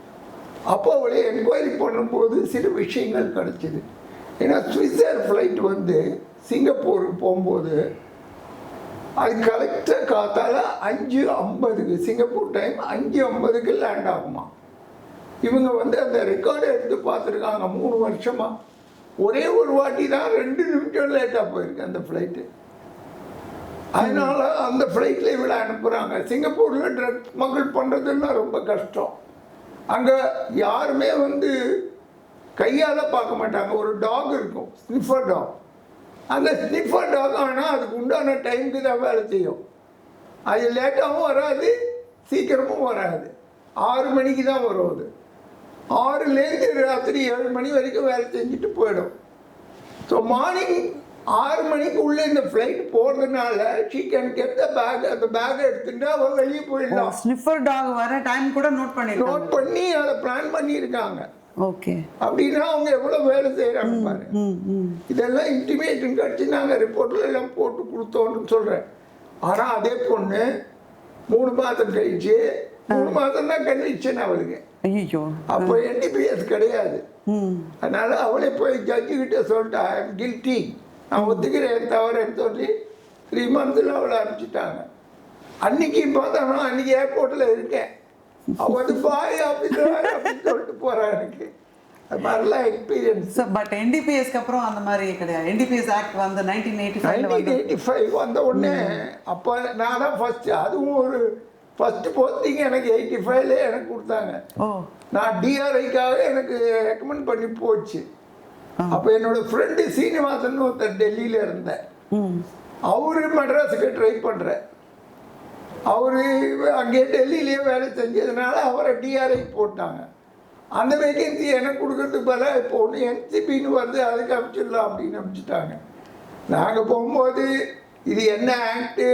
அப்போ அவளை என்கொயரி பண்ணும்போது சில விஷயங்கள் கிடச்சிது. ஏன்னா ஸ்விஸ்ஸர் ஃப்ளைட் வந்து சிங்கப்பூருக்கு போகும்போது அது கரெக்டாக காத்தால 5:50 சிங்கப்பூர் டைம் 5:50 லேண்ட் ஆகுமா. இவங்க வந்து அந்த ரெக்கார்டை எடுத்து பார்த்துருக்காங்க 3 வருஷமா. ஒரே ஒரு வாட்டி தான் 2 நிமிஷம் லேட்டாக போயிருக்கு அந்த ஃப்ளைட்டு. அதனால அந்த ஃப்ளைட்டில் இவ்வளோ அனுப்புகிறாங்க. சிங்கப்பூரில் ட்ரக் ஸ்மகிள் பண்ணுறதுன்னா ரொம்ப கஷ்டம். அங்கே யாருமே வந்து கையால் பார்க்க மாட்டாங்க. ஒரு டாக் இருக்கும், ஸ்னிஃபர் டாக். அந்த ஸ்னிஃபர் டாக் ஆனால் அதுக்கு உண்டான டைமுக்கு தான் வேலை செய்யும். அது லேட்டாகவும் வராது, சீக்கிரமும் வராது. 6 மணிக்கு தான் வரும். அது 6லேருந்து ராத்திரி 7 மணி வரைக்கும் வேலை செஞ்சுட்டு போயிடும். ஸோ மார்னிங் 6 மணிக்கு உள்ளே இந்த ஃப்ளைட் போகிறதுனால she can get the bag. அந்த பேக்கை எடுத்துட்டு அவள் வெளியே போயிடலாம். ஸ்னிஃபர் டாக் வர டைம் கூட நோட் பண்ணி அதை பிளான் பண்ணியிருக்காங்க. ஓகே, அப்படின்னா அவங்க எவ்வளோ வேலை செய்கிறாங்க பாரு. இதெல்லாம் இன்டிமேஷன் கிடச்சி நாங்கள் ரிப்போர்ட்ல எல்லாம் போட்டு கொடுத்தோன்னு சொல்கிறேன். ஆனால் அதே பொண்ணு 3 மாதம் கழிச்சு 3 மாதம் தான் கன்விக்ஷன் அவளுக்கு. ஐயோ, அப்போ NDPS கிடையாது. அதனால அவளே போய் ஜட்ஜு கிட்ட சொல்லிட்டா, ஐ எம் கில்ட்டி, நான் ஒத்துக்கிறேன் தவறுன்னு சொல்லி 3 மந்த்ஸில் அவளை அனுப்பிச்சிட்டாங்க. அன்னைக்கு பார்த்தானா அன்னைக்கு ஏர்போர்ட்டில் இருக்கேன். அவள் வந்து பாய் ஆஃபீஸர் அப்படின்னு சொல்லிட்டு போகிறா. எனக்கு அது மாதிரிலாம் எக்ஸ்பீரியன்ஸ். பட் NDPSக்கு அப்புறம் அந்த மாதிரி கிடையாது. NDPS ஆக்ட் வந்து 1985 வந்த உடனே அப்போ நான் தான் ஃபஸ்ட்டு. அதுவும் ஒரு ஃபஸ்ட்டு போஸ்டிங் எனக்கு 85லே எனக்கு கொடுத்தாங்க. நான் DRIக்காக எனக்கு ரெக்கமெண்ட் பண்ணி போச்சு. அப்போ என்னோட ஃப்ரெண்டு சீனிவாசன் ஒருத்தர் டெல்லியில் இருந்தேன். அவரு மெட்ராஸுக்கு ட்ரை பண்ணுறேன். அவர் அங்கே டெல்லியிலேயே வேலை செஞ்சதுனால அவரை DRI போட்டாங்க. அந்த வேகன்சி எனக்கு கொடுக்கறதுக்கு பதிலாக இப்போ ஒன்று NCPன்னு வந்து அதுக்கு அனுப்பிச்சிடலாம் அப்படின்னு அனுப்பிச்சிட்டாங்க. நாங்கள் போகும்போது இது என்ன ஆக்டு,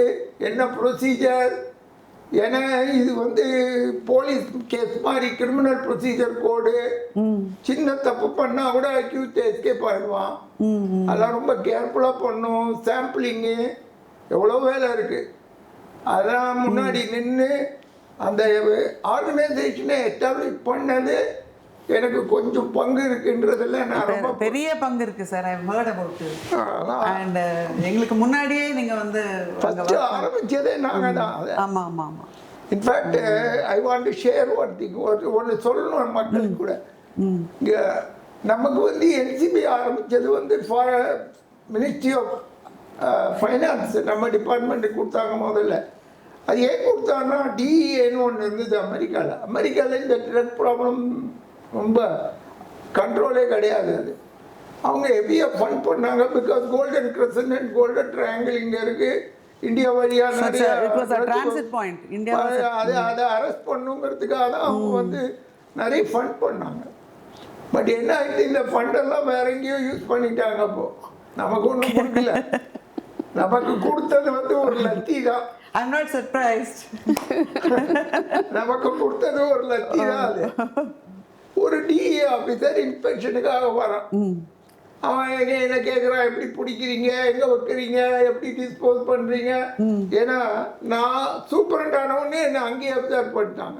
என்ன ப்ரொசீஜர், ஏன்னா இது வந்து போலீஸ் கேஸ் மாதிரி கிரிமினல் ப்ரொசீஜர் கோடு. சின்ன தப்பு பண்ணால் கூட அக்யூஸ் எஸ்கேப் ஆகிடுவான். அதெல்லாம் ரொம்ப கேர்ஃபுல்லாக பண்ணும். சாம்பிளிங்கு எவ்வளோ வேலை இருக்குது. அதெல்லாம் முன்னாடி நின்று அந்த ஆர்கனைசேஷனை எஸ்டாப்ளிஷ் பண்ணது எனக்கு கொஞ்சம் பங்கு இருக்குன்றதுல நான் ரொம்ப பெரிய பங்கு இருக்கு sir. I heard about it. And எங்களுக்கு முன்னாடியே நீங்க வந்து ஃபர்ஸ்ட் ஆரம்பிச்சதே நாங்க தான். ஆமா ஆமா ஆமா. In fact I want to share one thing. ஒன்று சொல்லணும் மக்களுக்கு கூட. நமக்கு வந்து NCP ஆரம்பித்தது வந்து ஃபார் மினிஸ்ட்ரி ஆஃப் ஃபைனான்ஸ் நம்ம டிபார்ட்மெண்ட்டுக்கு கொடுத்தாங்க முதல்ல. அது ஏன் கொடுத்தாங்கன்னா டிஇஏன்னு ஒன்று இருந்தது அமெரிக்காவில் இந்த ட்ரக் ப்ராப்ளம் ரொம்ப கண்ட்ரோலே கிடையாது. அது அவங்க ஹெவியாக ஃபண்ட் பண்ணாங்க. Because golden crescent and golden triangle இங்கே இருக்குது. இந்தியா வழியாக நிறைய அதை அரெஸ்ட் பண்ணுங்கிறதுக்காக தான் அவங்க வந்து நிறைய ஃபண்ட் பண்ணாங்க. பட் என்ன ஆகிட்டு, இந்த ஃபண்டெல்லாம் வேற எங்கேயோ யூஸ் பண்ணிட்டாங்க. அப்போது நமக்கு ஒன்றும் கொடுக்கல. நமக்கு கொடுத்தது வந்து ஒரு லத்தி தான். I'm not surprised. நமக்கு கொடுத்தது ஒரு லத்தி தான். அது ஒரு டிஏ ஆஃபீஸர் இன்ஸ்பெக்ஷனுக்காக வரான். அவன் என்ன கேட்குறான், எப்படி பிடிக்கிறீங்க, எங்கே வைக்கிறீங்க, எப்படி டிஸ்போஸ் பண்ணுறீங்க. ஏன்னா நான் சூப்பரண்ட் ஆனவுடனே என்னை அங்கேயே அப்சர்வ் பண்ணிட்டாங்க.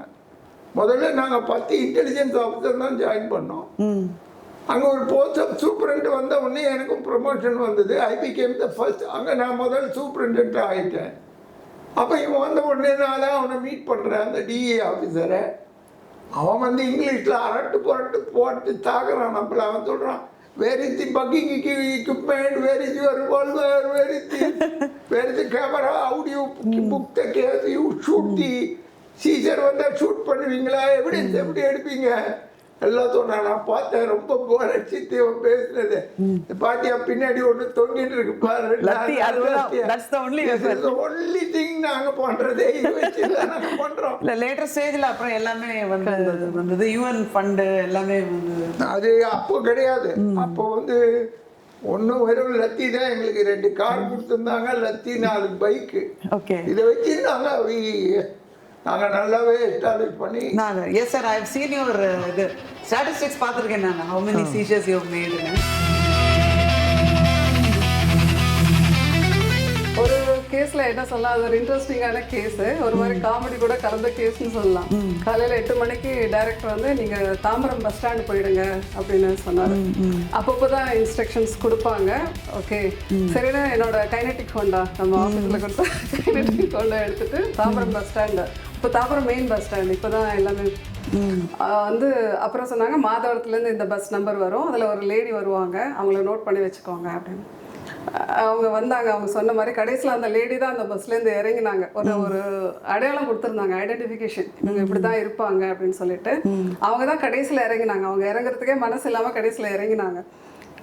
முதல்ல நாங்கள் 10 இன்டெலிஜென்ஸ் ஆஃபீஸர் தான் ஜாயின் பண்ணோம். அங்கே ஒரு போஸ்ட் ஆஃப் சூப்பரண்ட் வந்த உடனே எனக்கும் ப்ரொமோஷன் வந்தது. I became the first. அங்கே நான் முதல் சூப்பரண்ட் ஆகிட்டேன். அப்போ இவன் வந்த உடனே நான் தான் அவனை மீட் பண்ணுறேன், அந்த டிஏ ஆஃபீஸரை. அவன் வந்து இங்கிலீஷில் அரட்டு புரட்டு போட்டு தாக்குறான். நம்மள அவன் சொல்கிறான், where is the fucking equipment, where is your revolver, where is the camera, how do you book the case, you shoot the seizure வந்தால் ஷூட் பண்ணுவீங்களா, எவிடன்ஸ் எப்படி எடுப்பீங்க எல்லாம் சொன்னான். நான் பார்த்தேன், ரொம்ப போர் அடிச்சுட்டு அவன் பேசுனது. பாத்தியா பின்னாடி ஒன்று தொங்கிட்டு இருக்கு பாரு. ஒன்லி திங் நாங்கள் பண்ணுறதே இது வச்சு நாங்கள் பண்ணுறோம். இல்லை லேட்டர் ஸ்டேஜில் அப்புறம் எல்லாமே வந்தது. யூஎன் ஃபண்டு எல்லாமே வந்தது. அது அப்போ கிடையாது. அப்போ வந்து ஒன்றும் வெறும் லத்தி தான். எங்களுக்கு 2 கார் கொடுத்துருந்தாங்க, லத்தி 4 பைக்கு. ஓகே, இதை வச்சு நாங்கள் நல்லாவே எஸ்டாப்ளிஷ் பண்ணி. Yes sir, I have seen your இது ஸ்டாட்டிஸ்டிக்ஸ் பார்த்துருக்கேன் நான். How many seizures you have மேட்னு. ஒரு கேஸில் என்ன சொல்லலாம், அது ஒரு இன்ட்ரெஸ்டிங்கான கேஸு, ஒரு மாதிரி காமெடி கூட கலந்த கேஸ்ன்னு சொல்லலாம். காலையில் 8 மணிக்கு டைரக்டர் வந்து நீங்கள் தாம்பரம் பஸ் ஸ்டாண்டு போயிடுங்க அப்படின்னு சொன்னார். அப்பப்போ தான் இன்ஸ்ட்ரக்ஷன்ஸ் கொடுப்பாங்க. ஓகே சரினா என்னோட கைனட்டிக் ஹோண்டா நம்ம ஆஃபீஸில் கொடுத்தா கைனட்டிக் ஹோண்டா எடுத்துகிட்டு தாம்பரம் பஸ் ஸ்டாண்டு, இப்போ தாம்பரம் மெயின் பஸ் ஸ்டாண்டு இப்போ தான் எல்லாமே வந்து. அப்புறம் சொன்னாங்க மாதவரத்துலேருந்து இந்த பஸ் நம்பர் வரும், அதில் ஒரு லேடி வருவாங்க, அவங்கள நோட் பண்ணி வச்சுக்கோங்க அப்படின்னு. அவங்க வந்தாங்க. அவங்க சொன்ன மாதிரி கடைசியில் அந்த லேடி தான் அந்த பஸ்லேருந்து இறங்கினாங்க. ஒரு அடையாளம் கொடுத்துருந்தாங்க, ஐடென்டிஃபிகேஷன், இவங்க இப்படி தான் இருப்பாங்க அப்படின்னு சொல்லிட்டு. அவங்க தான் கடைசியில் இறங்கினாங்க. அவங்க இறங்குறதுக்கே மனசு இல்லாமல் கடைசியில் இறங்கினாங்க.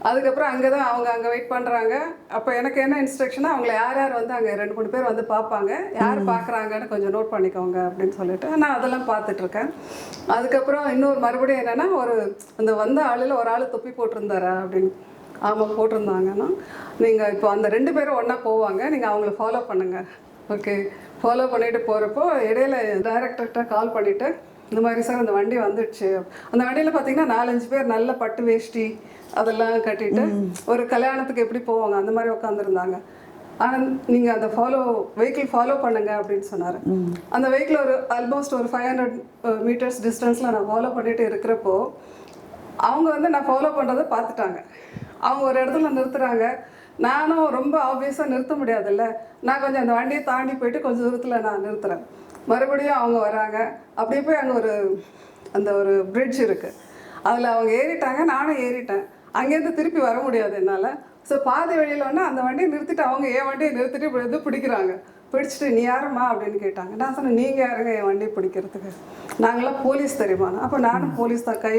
அதுக்கப்புறம் அங்கே தான் அங்கே வெயிட் பண்ணுறாங்க. அப்போ எனக்கு என்ன இன்ஸ்ட்ரக்ஷனாக, அவங்கள யார் யார் வந்து அங்கே 2-3 பேர் வந்து பார்ப்பாங்க, யார் பார்க்குறாங்கன்னு கொஞ்சம் நோட் பண்ணிக்கோங்க அப்படின்னு சொல்லிட்டு நான் அதெல்லாம் பார்த்துட்ருக்கேன். அதுக்கப்புறம் இன்னொரு மறுபடியும் என்னென்னா, அந்த வந்த ஆளில் ஒரு ஆள் தொப்பி போட்டிருந்தாரா அப்படின்னு. ஆமாம் போட்டிருந்தாங்கன்னா, நீங்கள் இப்போ அந்த 2 பேரும் ஒன்றா போவாங்க, நீங்கள் அவங்கள ஃபாலோ பண்ணுங்கள். ஓகே, ஃபாலோ பண்ணிட்டு போகிறப்போ இடையில டைரக்டர்கிட்ட கால் பண்ணிவிட்டு, இந்த மாதிரி சார் அந்த வண்டி வந்துடுச்சு. அந்த வண்டியில் பார்த்தீங்கன்னா 4-5 பேர் நல்ல பட்டு வேஷ்டி அதெல்லாம் கட்டிட்டு ஒரு கல்யாணத்துக்கு எப்படி போவாங்க அந்த மாதிரி உட்காந்துருந்தாங்க. ஆனால் நீங்கள் அந்த வெஹிக்கிள் ஃபாலோ பண்ணுங்க அப்படின்னு சொன்னார். அந்த வெஹிக்கிள் ஆல்மோஸ்ட் ஒரு 500 மீட்டர்ஸ் டிஸ்டன்ஸில் நான் ஃபாலோ பண்ணிட்டு இருக்கிறப்போ அவங்க வந்து நான் ஃபாலோ பண்ணுறதை பார்த்துட்டாங்க. அவங்க ஒரு இடத்துல நிறுத்துகிறாங்க. நானும் ரொம்ப ஆப்வியஸாக நிறுத்த முடியாதுல்ல, நான் கொஞ்சம் அந்த வண்டியை தாண்டி போயிட்டு கொஞ்சம் தூரத்தில் நான் நிறுத்துகிறேன். மறுபடியும் அவங்க வராங்க. அப்படியே போய் அங்கே ஒரு பிரிட்ஜ் இருக்குது, அதில் அவங்க ஏறிட்டாங்க, நானும் ஏறிட்டேன். அங்கேருந்து திருப்பி வர முடியாது என்னால். ஸோ பாதி வழியில் வந்து அந்த வண்டியை நிறுத்திட்டு அவங்க என் வண்டியை நிறுத்திட்டு இப்படி வந்து பிடிக்கிறாங்க. பிடிச்சிட்டு நீ யாருமா அப்படின்னு கேட்டாங்க. நான் சொன்னேன், நீங்கள் யாருங்க என் வண்டியை பிடிக்கிறதுக்கு, நாங்களாம் போலீஸ் தெரியுமாண்ணா. அப்போ நானும் போலீஸ் தான், கை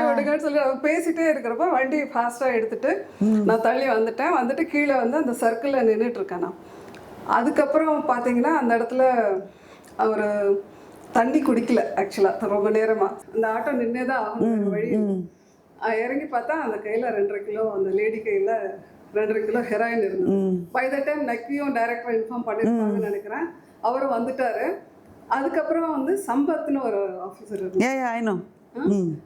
விடுங்கன்னு சொல்லி அவங்க பேசிகிட்டே இருக்கிறப்ப வண்டி ஃபாஸ்ட்டாக எடுத்துகிட்டு நான் தள்ளி வந்துட்டு கீழே வந்து அந்த சர்க்கிளில் நின்றுட்டுருக்கேன் நான். அதுக்கப்புறம் பார்த்தீங்கன்னா அந்த இடத்துல அவர் தண்ணி குடிக்கல ஆக்சுவலாக ரொம்ப நேரமாக. அந்த ஆட்டோ நின்னே தான் ஆகும் வழி. இறங்கி பார்த்தா அந்த கையில் 2.5 கிலோ, அந்த லேடி கையில் 2.5 கிலோ ஹெராயின் இருந்தது. பை த டைம் நக்கியும் டைரக்டர் இன்ஃபார்ம் பண்ணியிருப்பாங்கன்னு நினைக்கிறேன். அவரும் வந்துட்டாரு. அதுக்கப்புறம் வந்து சம்பத்னு ஒரு ஆஃபீஸர் இருந்தார்,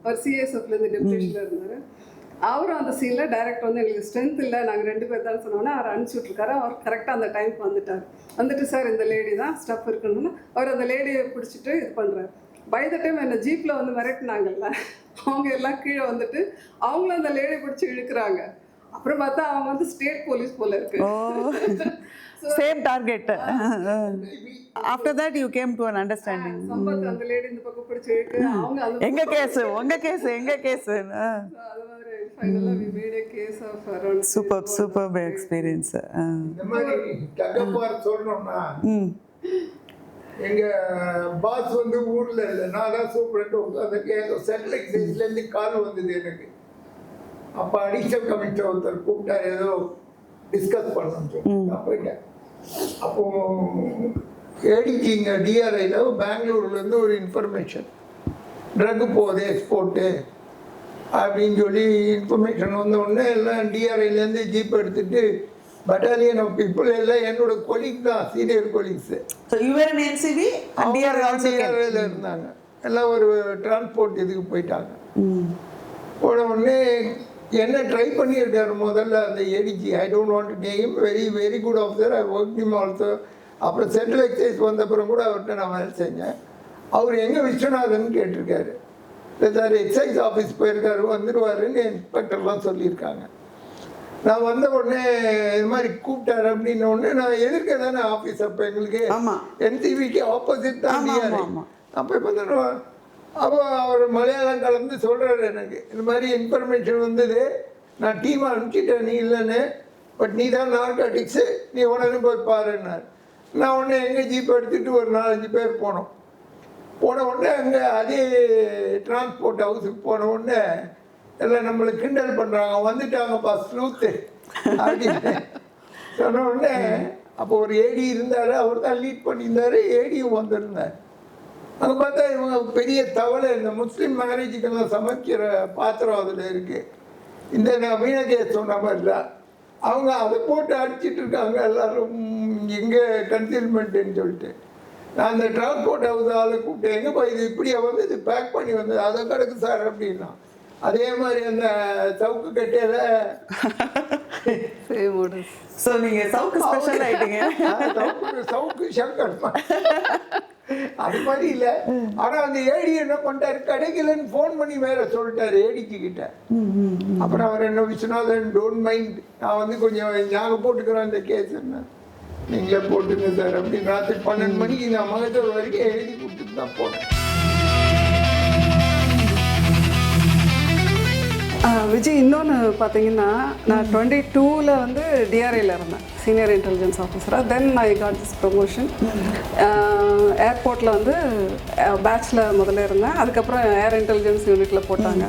அவர் சிஎஸ்எஃப்லேருந்து டெப்யூட்டேஷனில் இருந்தார். அவரும் அந்த சீனில் டைரக்டர் வந்து எங்களுக்கு ஸ்ட்ரென்த் இல்லை, நாங்கள் 2 பேர் தான் சொன்னோன்னா அவர் அனுப்பிச்சி விட்ருக்காரு. அவர் கரெக்டாக அந்த டைமுக்கு வந்துட்டு சார் இந்த லேடி தான் ஸ்டஃப் இருக்குன்னு அவர் அந்த லேடியை பிடிச்சிட்டு இது பண்ணுறாரு. பை த டைம் என்னை ஜீப்பில் வந்து மிரட்டினாங்கல்ல, அவங்க எல்லாம் கீழே வந்துட்டு அவங்களும் அந்த லேடியை பிடிச்சி இழுக்கிறாங்க. அப்புறம் பார்த்தா அவங்க வந்து ஸ்டேட் போலீஸ் போல இருக்கு. Same target. After that you came to an understanding. Sampath அந்த லேடி இந்த பக்கம் பிடிச்சு இழுக்கு, அவங்க அது எங்க கேஸ் உங்க கேஸ் எங்க கேஸ். அது மாதிரி ஃபைனலா we made a case of around super experience. இந்த மாதிரி தகப்பார் சொல்லணும்னா எங்க பாஸ் வந்து ஊர்ல இல்லை, நான் தான் சூப்பரண்ட் உட்காந்து சென்ட்ரல் எக்ஸைஸ்லேருந்து கால் வந்தது எனக்கு. அப்போ அடிஷனல் கமிஷனர் ஒருத்தர் கூப்பிட்டார், ஏதோ டிஸ்கஸ் பண்ணணும்னு சொல்லி நான் போயிட்டேன். அப்போ ஏடிஜி இங்கே டிஆர்ஐயில் பெங்களூர்லேருந்து ஒரு இன்ஃபர்மேஷன், ட்ரக்கு போகுது எக்ஸ்போர்ட்டு அப்படின்னு சொல்லி இன்ஃபர்மேஷன் வந்த உடனே எல்லாம் டிஆர்ஐலேருந்து ஜீப் எடுத்துகிட்டு பட்டாலியன் ஆஃப் பீப்புள் எல்லாம் என்னோட கொலீக் தான், சீனியர் கொலீக்ஸு. டிஆர்ஐயில் இருந்தாங்க எல்லாம். ஒரு டிரான்ஸ்போர்ட் இதுக்கு போயிட்டாங்க. போன உடனே என்ன ட்ரை பண்ணியிருக்காரு முதல்ல அந்த ADG. I don't want to name, very good officer, I work him also. அப்புறம் சென்ட்ரல் எக்ஸைஸ் வந்த அப்புறம் கூட அவர்கிட்ட நான் வேலை செஞ்சேன். அவர் எங்கே விஸ்வநாதன் கேட்டிருக்காரு. இல்லை சார் எக்ஸைஸ் ஆஃபீஸ் போயிருக்காரு, வந்துடுவாருன்னு இன்ஸ்பெக்டர்லாம் சொல்லியிருக்காங்க. நான் வந்த உடனே இது மாதிரி கூப்பிட்டாரு அப்படின்ன உடனே நான் எதிர்க்க தானே ஆஃபீஸ். அப்போ எங்களுக்கு என்சிவிக்கு ஆப்போசிட் தான் டிஆர்ஐ. அப்போ இப்போ அப்போ அவர் மலையாளம் கலந்து சொல்கிறாரு எனக்கு, இந்த மாதிரி இன்ஃபர்மேஷன் வந்தது, நான் டீம் அனுப்பிச்சிட்டேன் நீ இல்லைன்னு, பட் நீ தான் நார்காட்டிக்ஸு, நீ உடனே போய் பாருன்னார். நான் உடனே எங்கள் ஜீப் எடுத்துகிட்டு ஒரு 4-5 பேர் போனோம். போன உடனே அங்கே அதே டிரான்ஸ்போர்ட் ஹவுஸுக்கு போன உடனே எல்லாம் நம்மளை கிண்டல் பண்ணுறாங்க, வந்துட்டாங்கப்பா ஸ்லூத்து அப்படின்னு சொன்ன உடனே அப்போ ஒரு ஏடி இருந்தார், அவர் தான் லீட் பண்ணியிருந்தார், ஏடியும் வந்திருந்தார். அங்கே பார்த்தா இவங்க பெரிய தவளை, இந்த முஸ்லீம் மேரேஜுக்கெல்லாம் சமைக்கிற பாத்திரம் அதில் இருக்குது. இந்த நவீன கேஸ் சொன்ன மாதிரி தான் அவங்க அதை போட்டு அடிச்சிட்டு இருக்காங்க எல்லோரும், எங்கே கன்சீல்மெண்ட்டுன்னு சொல்லிட்டு. நான் அந்த டிரான்ஸ்போர்ட் ஹவுஸ் ஆளை கூப்பிட்டேன், எங்கேப்பா இது இப்படியே வந்து இது பேக் பண்ணி வந்தது, அதை கிடக்கு சார் அப்படின்னா. அதே மாதிரி அந்த சவுக்கு கட்டையில ஸோ நீங்கள் சவுக்கு ஸ்பெஷல் ஆகிட்டீங்க. சவுக்கு சங்கர் அது மாதிரி இல்லை. ஆனால் அந்த ஏடி என்ன பண்ணிட்டாரு, கிடைக்கலன்னு ஃபோன் பண்ணி வேற சொல்லிட்டாரு ஏடிஜி கிட்ட. அப்புறம் அவர் என்ன விஸ்வநாதன் டோன்ட் மைண்ட், நான் வந்து கொஞ்சம் ஞாபகம் போட்டுக்கிறேன் அந்த கேஸ், என்ன நீங்களே போட்டுங்க சார் அப்படின்னு ராத்திரி 12 மணிக்கு நான் மகத்தூர் வரைக்கும் எழுதி கொடுத்துட்டு தான் போனேன். விஜய், இன்னொன்று பார்த்தீங்கன்னா நான் 22ல் வந்து டிஆர்ஐயில் இருந்தேன், சீனியர் இன்டெலிஜென்ஸ் ஆஃபீஸராக. தென் ஐ காட் திஸ் ப்ரொமோஷன். ஏர்போர்ட்டில் வந்து பேட்சில் முதல்ல இருந்தேன், அதுக்கப்புறம் ஏர் இன்டெலிஜென்ஸ் யூனிட்டில் போட்டாங்க.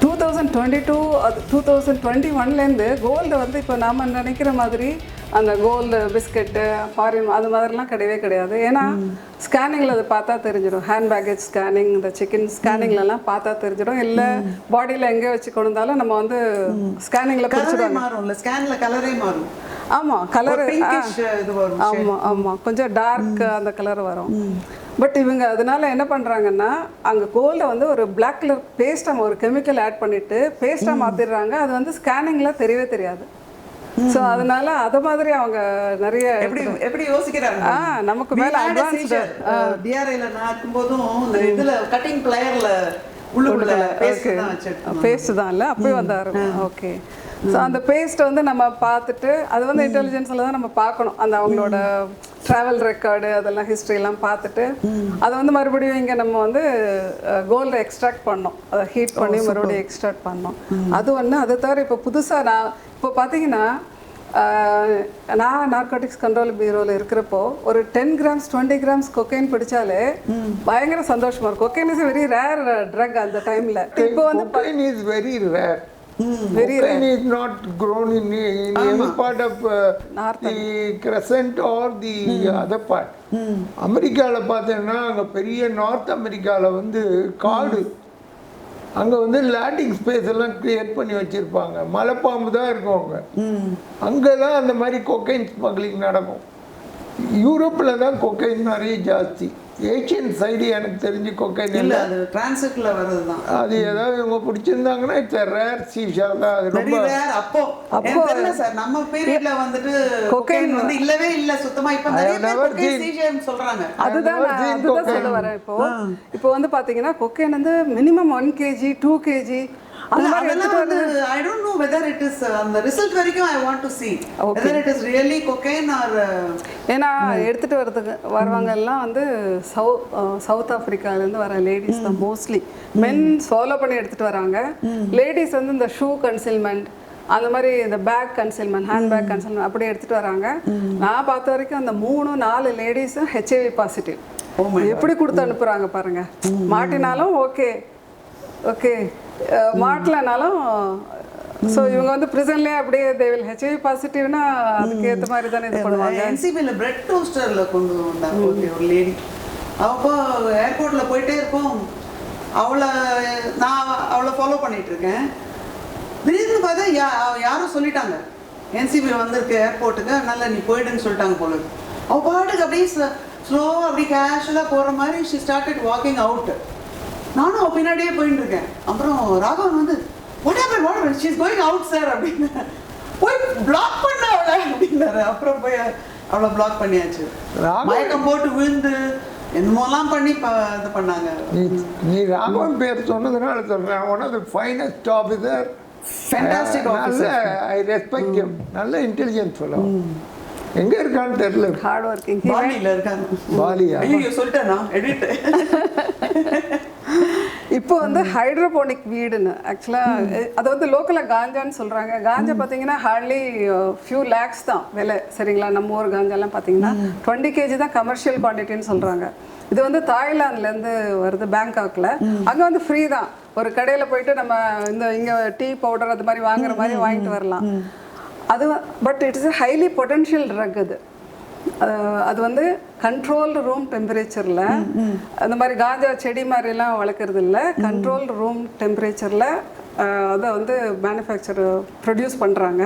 2022 அது 2021லேருந்து கோல்டு வந்து இப்போ நாம் நினைக்கிற மாதிரி அந்த கோல்டு பிஸ்கெட்டு ஃபாரின் அது மாதிரிலாம் கிடையவே கிடையாது. ஏன்னா ஸ்கேனிங்கில் அதை பார்த்தா தெரிஞ்சிடும். ஹேண்ட் பேக்கேஜ் ஸ்கேனிங், இந்த சிக்கன் ஸ்கேனிங்லலாம் பார்த்தா தெரிஞ்சிடும். இல்லை பாடியில் எங்கே வச்சு கொண்டு வந்தாலும் நம்ம வந்து ஸ்கேனிங்கில் பிடிச்சிடுவாங்க. ஸ்கேனில் கலரே மாறும். ஆமாம், கலரு ஆமாம் ஆமாம், கொஞ்சம் டார்க் அந்த கலர் வரும். பட் இவங்க அதனால என்ன பண்ணுறாங்கன்னா, அங்கே கோல்டை வந்து ஒரு பிளாக் கலர் பேஸ்ட்டாக ஒரு கெமிக்கல் ஆட் பண்ணிவிட்டு பேஸ்ட்டாக மாற்றிடுறாங்க. அது வந்து ஸ்கேனிங்கில் தெரியவே தெரியாது. ஸோ அதனால அதை மாதிரி அவங்க நிறைய எப்படி யோசிக்கிறாங்க. நமக்கு மேலே அட்வான்ஸ்டு டிஆர்ஐல நான் இருக்கும்போதும் இந்த இதில் கட்டிங் பிளேயரில் உள்ள பேஸ்ட் தான் இல்லை அப்போயே வந்தாரு. ஓகே. ஸோ அந்த பேஸ்ட்டை வந்து நம்ம பார்த்துட்டு அது வந்து இன்டெலிஜென்ஸில் தான் நம்ம பார்க்கணும். அந்த அவங்களோட ட்ராவல் ரெக்கார்டு அதெல்லாம் ஹிஸ்ட்ரிலாம் பார்த்துட்டு அதை வந்து மறுபடியும் இங்கே நம்ம வந்து கோல்டை எக்ஸ்ட்ராக்ட் பண்ணோம், அதை ஹீட் பண்ணி மறுபடியும் எக்ஸ்ட்ராக்ட் பண்ணோம். அது ஒன்று. அதை தவிர இப்போ புதுசாக நான் இப்போ பார்த்தீங்கன்னா நான் நார்கோட்டிக்ஸ் கண்ட்ரோல் பியூரோவில் இருக்கிறப்போ ஒரு 10 grams 20 grams கொக்கைன் பிடிச்சாலே பயங்கர சந்தோஷமா இருக்கும். Cocaine is very rare drug அந்த டைமில். இப்போ வந்து cocaine is very rare. Cocaine is not grown in any part of the crescent or the other part. அமெரிக்காவில் பார்த்தீங்கன்னா அங்கே பெரிய நார்த் அமெரிக்காவில் வந்து காடு, அங்கே வந்து லேண்டிங் ஸ்பேஸ் எல்லாம் கிரியேட் பண்ணி வச்சுருப்பாங்க, மலைப்பாம்பு தான் இருக்கும் அங்கே. அங்கே தான் அந்த மாதிரி கொக்கைன் ஸ்மக்லிங் நடக்கும். யூரோப்பில் தான் கொக்கைன் நிறைய ஜாஸ்தி. ஏஷியன் சைடு எனக்கு தெரிஞ்சு கொக்கைன் இல்லை, அது டிரான்சிட்ல வருது தான். அது ஏதாவது இவங்க பிடிச்சிருந்தாங்கன்னா இட்ஸ் ரேர் சீஷா தான். அது ரொம்ப அப்போ தெரியல சார், நம்ம பீரியட்ல வந்துட்டு கொக்கைன் வந்து இல்லவே இல்ல சுத்தமா. இப்போ நிறைய பேர் கொக்கைன் சீஷான்னு சொல்றாங்க. அதுதான் சொல்ல வரேன். இப்போ வந்து பாத்தீங்கன்னா கொக்கைன் வந்து மினிமம் 1 kg 2 kg அந்த மாதிரி அதெல்லாம் வந்து I don't know whether it is அந்த ரிசல்ட் வரைக்கும் I want to see whether it is really cocaine or ஏன்னா எடுத்துட்டு வருவாங்க எல்லாம் வந்து சவுத் ஆப்பிரிக்காலேருந்து வர லேடிஸ் தான் மோஸ்ட்லி. மென் ஃபாலோ பண்ணி எடுத்துட்டு வராங்க. லேடிஸ் வந்து இந்த ஷூ கன்சீல்மெண்ட் அந்த மாதிரி இந்த பேக் கன்சீல்மெண்ட் ஹேண்ட் கன்சீல்மெண்ட் அப்படி எடுத்துட்டு வராங்க. நான் பார்த்த வரைக்கும் அந்த 3-4 லேடிஸும் HIV பாசிட்டிவ். எப்படி கொடுத்து அனுப்புறாங்க பாருங்க. மாட்டினாலும் ஓகே ஓகே மாட்டலனாலும் ஸோ இவங்க வந்து ப்ரிசன்லேயே அப்படியே தேவில் HIV பாசிட்டிவ்னா அதுக்கு ஏற்ற மாதிரி தானே இது பண்ணுவாங்க. NCBயில் பிரெட் டோஸ்டரில் கொண்டு வந்தாங்க ஒரு லேடி. அப்போ ஏர்போர்ட்டில் போயிட்டே இருப்போம். நான் அவளை ஃபாலோ பண்ணிட்டு இருக்கேன். திடீர்னு பார்த்தா யாரும் சொல்லிட்டாங்க NCB வந்திருக்கு ஏர்போர்ட்டுக்கு, அதனால நீ போயிடுன்னு சொல்லிட்டாங்க போல. அவள் பாட்டுக்கு அப்படியே ஸ்லோவாக அப்படி கேஷுவலாக போகிற மாதிரி ஷி ஸ்டார்டட் வாக்கிங் அவுட். நானும் அவள் பின்னாடியே போயிட்டு இருக்கேன். அப்புறம் ராகவன் வந்து what happen she is going out sir அப்படின்னு போய் பிளாக் பண்ண அவளை அப்படின்னாரு. அப்புறம் போய் அவளை பிளாக் பண்ணியாச்சு. மயக்கம் போட்டு விழுந்து என்னமோலாம் பண்ணி இது பண்ணாங்க. நீ ராகவன் பேர் சொன்னதுனால சொல்கிறேன். One of the finest officer, fantastic officer. I respect him. நல்ல இன்டெலிஜென்ஸ் சொல்லுவோம். எங்கே இருக்கான்னு தெரியல. Hard working. பாலியில் இருக்காங்க. பாலியா? ஐயோ சொல்லிட்டேனா எடிட். இப்போ வந்து ஹைட்ரோபோனிக் வீடுன்னு ஆக்சுவலாக அது வந்து லோக்கலாக காஞ்சான்னு சொல்கிறாங்க. காஞ்சா பார்த்தீங்கன்னா ஹார்ட்லி ஃபியூ லேக்ஸ் தான் விலை, சரிங்களா? நம்ம ஊர் காஞ்சாலாம் பார்த்தீங்கன்னா 20 kg தான் கமர்ஷியல் குவான்டிட்டின்னு சொல்கிறாங்க. இது வந்து தாய்லாந்துலேருந்து வருது, பேங்காக்கில். அங்கே வந்து ஃப்ரீ தான். ஒரு கடையில் போயிட்டு நம்ம இங்கே டீ பவுடர் அது மாதிரி வாங்குற மாதிரி வாங்கிட்டு வரலாம். அது but it's a highly potential drug. அது வந்து கண்ட்ரோல்டு ரூம் டெம்பரேச்சரில் அந்த மாதிரி காஞ்சா செடி மாதிரிலாம் வளர்க்குறது இல்லை. கண்ட்ரோல்டு ரூம் டெம்பரேச்சரில் அதை வந்து மேனுஃபேக்சர் ப்ரொடியூஸ் பண்ணுறாங்க.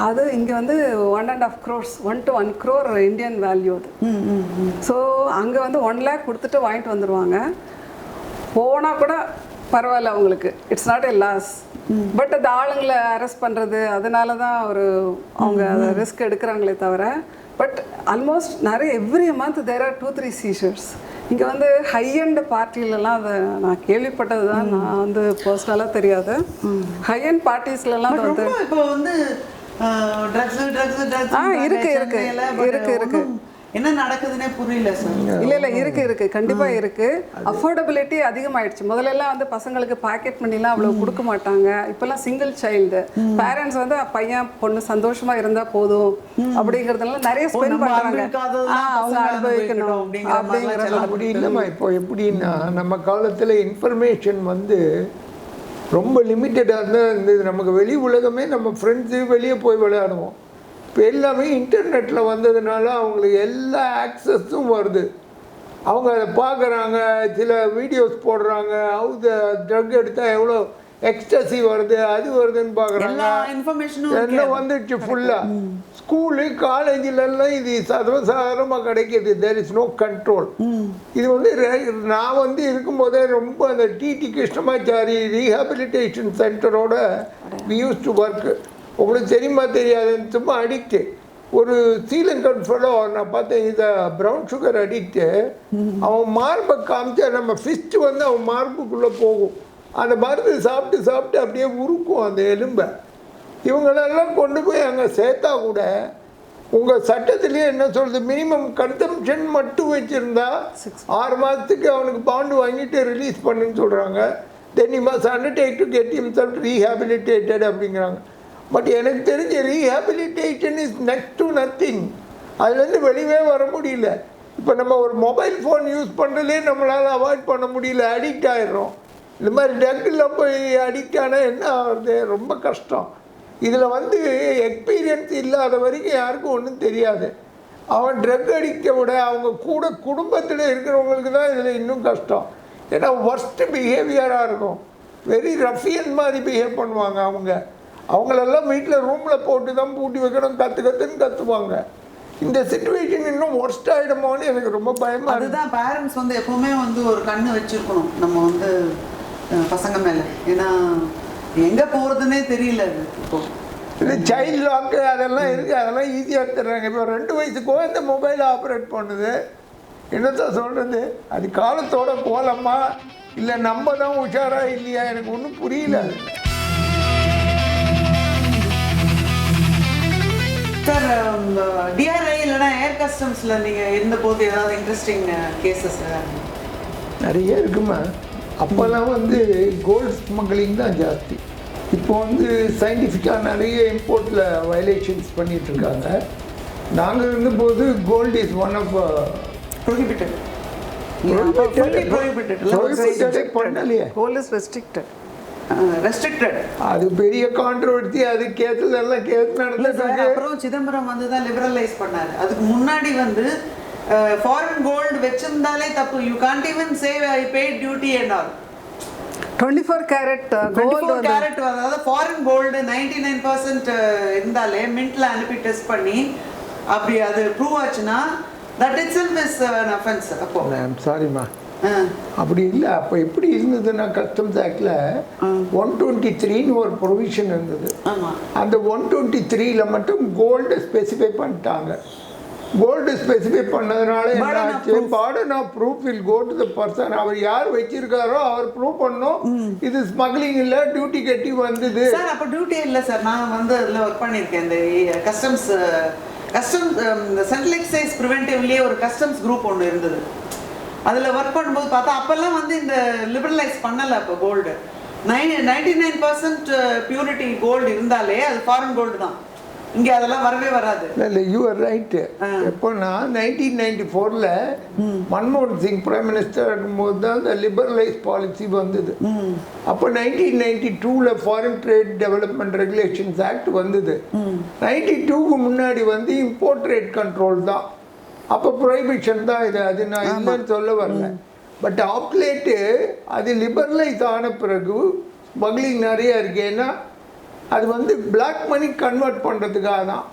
அது இங்கே வந்து 1.5 crores 1 to 1 crore Indian value அது. ஸோ அங்கே வந்து 1 lakh கொடுத்துட்டு வாங்கிட்டு வந்துடுவாங்க. போனால் கூட பரவாயில்ல அவங்களுக்கு, it's not a loss. But அந்த ஆளுங்களை அரெஸ்ட் பண்ணுறது அதனால தான் அவங்க அதை ரிஸ்க் எடுக்கிறாங்களே தவிர. பட் ஆல்மோஸ்ட் நிறைய every month there are 2-3 seizures. இங்கே வந்து ஹை அண்ட் பார்ட்டிலலாம் அதை நான் கேள்விப்பட்டது தான். நான் வந்து பர்சனலாக தெரியாது. ஹை அண்ட் பார்ட்டிஸ்லாம் வந்து இப்போ வந்து ட்ரக்ஸ் இருக்கு என்ன நடக்குதுன்னே புரியல சார். இல்லை இருக்கு கண்டிப்பாக இருக்கு. அஃபோர்டபிலிட்டி அதிகமாயிடுச்சு. முதல்ல எல்லாம் வந்து பசங்களுக்கு பாக்கெட் மணிலாம் அவ்வளோ கொடுக்க மாட்டாங்க. இப்போல்லாம் சிங்கிள் சைல்டு பேரண்ட்ஸ் வந்து பையன் பொண்ணு சந்தோஷமா இருந்தா போதும் அப்படிங்கிறதுனால நிறைய ஸ்பெண்ட் பண்றாங்க. அவங்க அனுபவிக்கணும் அப்படிங்கிறது. அப்படி இல்லைம்மா. இப்போ எப்படின்னா நம்ம காலத்துல இன்ஃபர்மேஷன் வந்து ரொம்ப லிமிட்டடாக தான் இருந்தது. நமக்கு வெளி உலகமே நம்ம ஃப்ரெண்ட்ஸு வெளியே போய் விளையாடுவோம். இப்போ எல்லாமே இன்டர்நெட்டில் வந்ததுனால அவங்களுக்கு எல்லா ஆக்சஸும் வருது. அவங்க அதை பார்க்குறாங்க, சில வீடியோஸ் போடுறாங்க. ட்ரக் எடுத்தால் எவ்வளோ எக்ஸ்டசி வருது, அது வருதுன்னு பார்க்குறாங்க. எல்லாம் வந்துடுச்சு ஃபுல்லாக. ஸ்கூலு காலேஜிலெல்லாம் இது சர்வசாதாரணமாக கிடைக்கிது. There is no control. இது வந்து நான் வந்து இருக்கும்போதே ரொம்ப அந்த டிடி கிருஷ்ணமாச்சாரி ரீஹாபிலிட்டேஷன் சென்டரோட வி யூஸ் டு ஒர்க். உங்களுக்கு தெரியுமா தெரியாது, சும்மா அடிக்ட்டு ஒரு ஸ்ரீலங்கன் ஃபெலோ நான் பார்த்தேன். இதை ப்ரௌன் சுகர் அடிக்ட்டு. அவன் மார்பை காமிச்சா நம்ம ஃபிஸ்ட்டு வந்து அவன் மார்புக்குள்ளே போகும். அந்த மருந்து சாப்பிட்டு சாப்பிட்டு அப்படியே உருக்கும் அந்த எலும்பை. இவங்களெல்லாம் கொண்டு போய் அங்கே சேர்த்தா கூட உங்கள் சட்டத்திலேயே என்ன சொல்கிறது, மினிமம் கன்சம்ஷன் மட்டும் வச்சுருந்தா 6 மாதத்துக்கு அவனுக்கு பாண்டு வாங்கிட்டு ரிலீஸ் பண்ணுன்னு சொல்கிறாங்க. தென் he must undertake to get himself rehabilitated அப்படிங்கிறாங்க. பட் எனக்கு தெரிஞ்ச rehabilitation is next to nothing. அதுலேருந்து வெளியே வர முடியல. இப்போ நம்ம ஒரு மொபைல் ஃபோன் யூஸ் பண்ணுறதே நம்மளால் அவாய்ட் பண்ண முடியல, அடிக்ட் ஆகிடுறோம். இந்த மாதிரி ட்ரக்கில் போய் அடிக்ட் ஆனால் என்ன ஆகுது, ரொம்ப கஷ்டம். இதில் வந்து எக்ஸ்பீரியன்ஸ் இல்லாத வரைக்கும் யாருக்கும் ஒன்றும் தெரியாது. அவன் ட்ரக் அடிக்டை விட அவங்க கூட குடும்பத்தில் இருக்கிறவங்களுக்கு தான் இதில் இன்னும் கஷ்டம். ஏன்னா ஒர்ஸ்ட்டு பிஹேவியராக இருக்கும். வெரி ரஃபியன் மாதிரி பிஹேவ் பண்ணுவாங்க. அவங்களெல்லாம் வீட்டில் ரூமில் போட்டு தான் பூட்டி வைக்கணும், கற்றுன்னு கற்றுவாங்க. இந்த சிச்சுவேஷன் இன்னும் ஒர்ஸ்ட் ஆகிடுமோன்னு எனக்கு ரொம்ப பயமாக. அதுதான் பேரண்ட்ஸ் வந்து எப்போவுமே வந்து ஒரு கண்ணு வச்சுருக்கணும் நம்ம வந்து பசங்க மேலே. ஏன்னா எங்கே போகிறதுனே தெரியல. இப்போ இது சைல்டு லாக்கு அதெல்லாம் இருக்குது. அதெல்லாம் ஈஸியாக எடுத்துடுறாங்க. இப்போ 2 வயசு குழந்தை மொபைல் ஆப்ரேட் பண்ணுது. என்னத்தான் சொல்கிறது, அது காலத்தோட கோலமா இல்லை நம்ம தான் உஷாரா இல்லையா, எனக்கு ஒன்றும் புரியல. சார் டிஆர்ஐ இல்லைன்னா ஏர் கஸ்டம்ஸில் நீங்கள் இருந்தபோது ஏதாவது இன்ட்ரெஸ்டிங் கேசஸ் நிறைய இருக்குமா. அப்போல்லாம் வந்து கோல்டு ஸ்மக்லிங் தான் ஜாஸ்தி. இப்போ வந்து சயின்டிஃபிக்காக நிறைய இம்போர்ட்டில் வயலேஷன்ஸ் பண்ணிகிட்ருக்காங்க. நாங்கள் இருந்தபோது gold is one of prohibited. பண்ணலையே, கோல் இஸ் ரெஸ்ட்ரிக்டட். அது பெரிய கான்ட்ரோவர்சி. அது கேஸில் எல்லாம் கேஸ் நடந்தது. அப்புறம் சிதம்பரம் வந்து தான் லிபரலைஸ் பண்ணாரு. அதுக்கு முன்னாடி வந்து ஃபாரின் கோல்டு வச்சிருந்தாலே தப்பு. You can't even say I paid duty and all. 24 carat gold, அதாவது ஃபாரின் கோல்டு 99% இருந்தாலே மின்ட்ல அனுப்பி டெஸ்ட் பண்ணி அப்படி அது ப்ரூவ் ஆச்சுன்னா that itself is an offense. அப்போ ஐம் சாரிம்மா, அப்படி இல்லை. அப்போ எப்படி இருந்ததுன்னா கஸ்டம்ஸ் ஆக்டில் 123ன்னு ஒரு ப்ரொவிஷன் இருந்தது. அந்த 123ல மட்டும் கோல்டு ஸ்பெசிஃபை பண்ணிட்டாங்க. கோல்டு ஸ்பெசிஃபை பண்ணதுனால என்ன ஆச்சு, burden of proof will go to the person. அவர் யார் வச்சிருக்காரோ அவர் ப்ரூவ் பண்ணோம் இது ஸ்மக்லிங் இல்லை, டியூட்டி கட்டி வந்தது. சார் அப்போ டியூட்டி இல்லை சார். நான் வந்து அதில் ஒர்க் பண்ணியிருக்கேன். இந்த கஸ்டம்ஸ் சென்ட்ரல் எக்ஸைஸ் ப்ரிவென்டிவ்லேயே ஒரு கஸ்டம்ஸ் குரூப் ஒன்று இருந்தது. அதில் ஒர்க் பண்ணும்போது பார்த்தா அப்போல்லாம் வந்து இந்த லிபரலைஸ் பண்ணலை. அப்போ கோல்டு 99% பியூரிட்டி கோல்டு இருந்தாலே அது ஃபாரின் கோல்டு தான். இங்கே அதெல்லாம் வரவே வராது. இல்லை, யூ ஆர் ரைட்டு. எப்போன்னா 1994ல் மன்மோகன் சிங் பிரைம் மினிஸ்டர் இருக்கும்போது தான் இந்த லிபரலைஸ் பாலிசி வந்தது. அப்போ 1992ல் foreign trade development regulations act வந்தது. 92க்கு முன்னாடி வந்து இம்போர்ட் ட்ரேட் கண்ட்ரோல் தான். அப்போ ப்ரொஹிபிஷன் தான் இது. அது நான் இல்லைன்னு சொல்ல வரல. பட் ஆப்லேட்டு அது லிபரலைஸ் ஆன பிறகு ஸ்மக்லிங் நிறைய இருக்கு. ஏன்னா அது வந்து பிளாக் மணி கன்வெர்ட் பண்ணுறதுக்காக தான்.